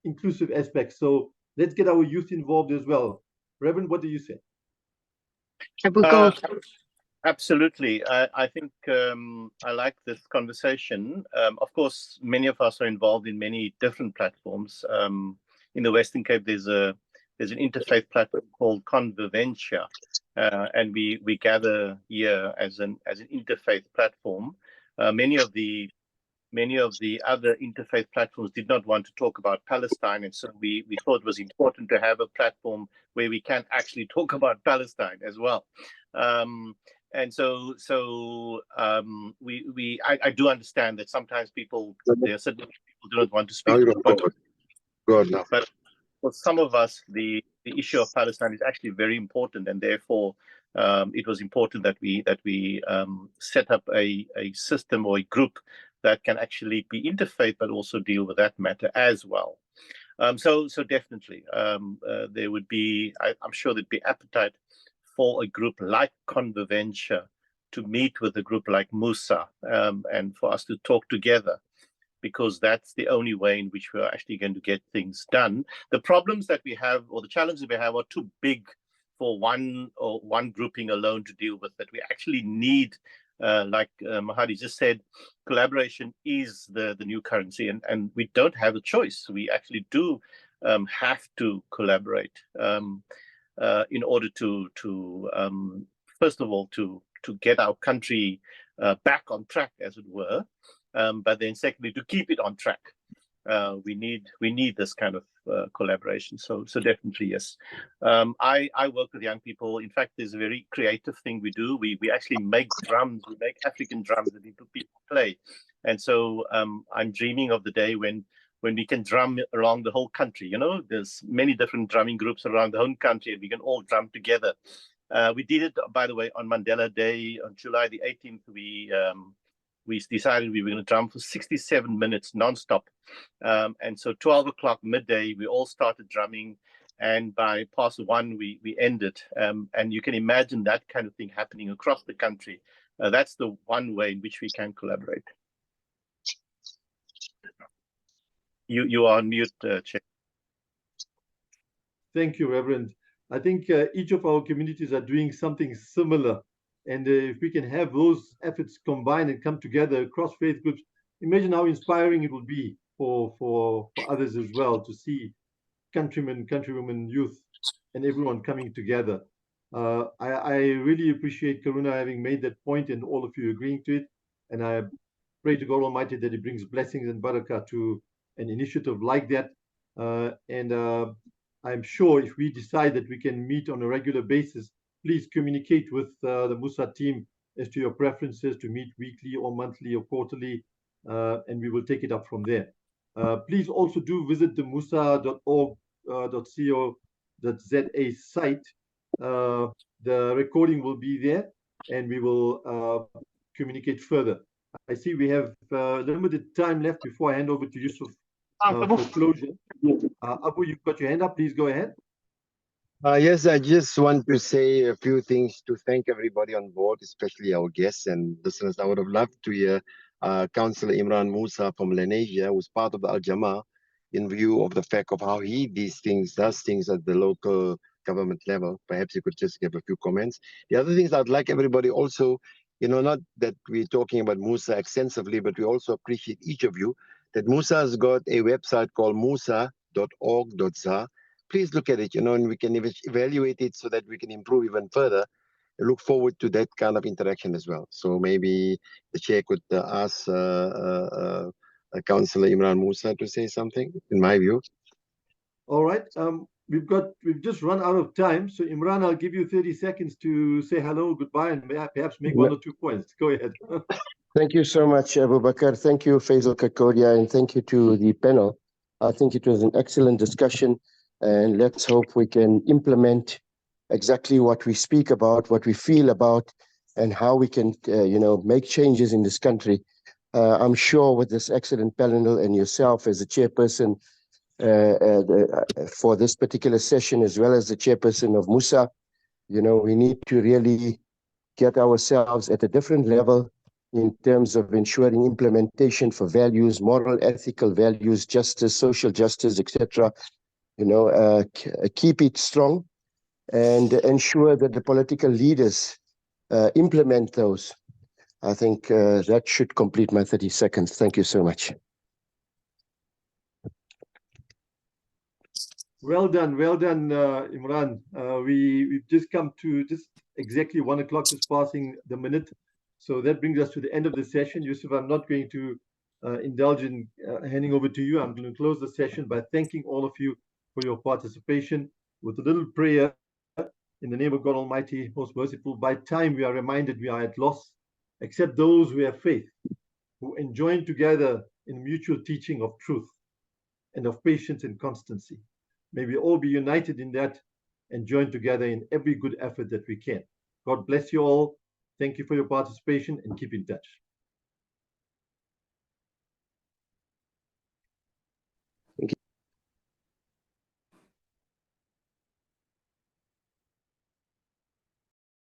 inclusive aspects. So let's get our youth involved as well. Reverend, what do you say? Absolutely. I think I like this conversation. Of course, many of us are involved in many different platforms. In the Western Cape, there's an interfaith platform called Convivencia, and we gather here as an interfaith platform. Many of the other interfaith platforms did not want to talk about Palestine, and so we thought it was important to have a platform where we can actually talk about Palestine as well. And so I do understand that sometimes there are certain people do not want to speak. But for some of us, the issue of Palestine is actually very important, and therefore it was important that we set up a system or a group that can actually be interfaith, but also deal with that matter as well. So definitely, there would be, I'm sure there'd be appetite for a group like Conviventia to meet with a group like Musa, and for us to talk together, because that's the only way in which we're actually going to get things done. The problems that we have, or the challenges we have, are too big for one grouping alone to deal with, that we actually need, like Mahadi just said, collaboration is the new currency, and we don't have a choice. We actually do have to collaborate in order to first of all, to get our country back on track, as it were, but then secondly, to keep it on track. We need this kind of collaboration. So definitely, yes. I work with young people. In fact, there's a very creative thing we do. We actually make drums. We make African drums that people play. And so I'm dreaming of the day when we can drum around the whole country. You know, there's many different drumming groups around the whole country, and we can all drum together. We did it, by the way, on Mandela Day on July the 18th. We decided we were going to drum for 67 minutes nonstop. And so 12 o'clock midday, we all started drumming. And by past 1, we ended. And you can imagine that kind of thing happening across the country. That's the one way in which we can collaborate. You are on mute, Chair. Thank you, Reverend. I think each of our communities are doing something similar. And if we can have those efforts combined and come together across faith groups, imagine how inspiring it will be for others as well, to see countrymen, countrywomen, youth, and everyone coming together. I really appreciate Karuna having made that point and all of you agreeing to it. And I pray to God Almighty that He brings blessings and barakah to an initiative like that. And I'm sure if we decide that we can meet on a regular basis, please communicate with the Musa team as to your preferences to meet weekly or monthly or quarterly, and we will take it up from there. Please also do visit the musa.org.co.za site. The recording will be there, and we will communicate further. I see we have limited time left before I hand over to Yusuf for closure. Abu, you've got your hand up. Please go ahead. Yes, I just want to say a few things to thank everybody on board, especially our guests and listeners. I would have loved to hear Councillor Imran Musa from Lenasia, who's part of the Al Jamaa, in view of the fact of how he does things at the local government level. Perhaps you could just give a few comments. The other things I'd like everybody also, not that we're talking about Musa extensively, but we also appreciate each of you, that Musa has got a website called musa.org.za. Please look at it, and we can evaluate it so that we can improve even further. I look forward to that kind of interaction as well. So maybe the chair could ask Councillor Imran Musa to say something, in my view. All right. We've just run out of time. So Imran, I'll give you 30 seconds to say hello, goodbye, and perhaps make 1 or 2 points. Go ahead. Thank you so much, Abu Bakr. Thank you, Faisal Kakodia, and thank you to the panel. I think it was an excellent discussion, and let's hope we can implement exactly what we speak about, what we feel about, and how we can, make changes in this country. I'm sure with this excellent panel and yourself as the chairperson for this particular session, as well as the chairperson of Musa, we need to really get ourselves at a different level in terms of ensuring implementation for values, moral, ethical values, justice, social justice, etc. Keep it strong and ensure that the political leaders implement those. I think that should complete my 30 seconds. Thank you so much. Well done, Imran. We've just come to just exactly 1 o'clock, just passing the minute. So that brings us to the end of the session. Yusuf, I'm not going to indulge in handing over to you. I'm going to close the session by thanking all of you for your participation with a little prayer in the name of God Almighty, most merciful. By time we are reminded we are at loss, except those who have faith, who enjoin together in mutual teaching of truth and of patience and constancy. May we all be united in that and join together in every good effort that we can. God bless you all. Thank you for your participation and keep in touch.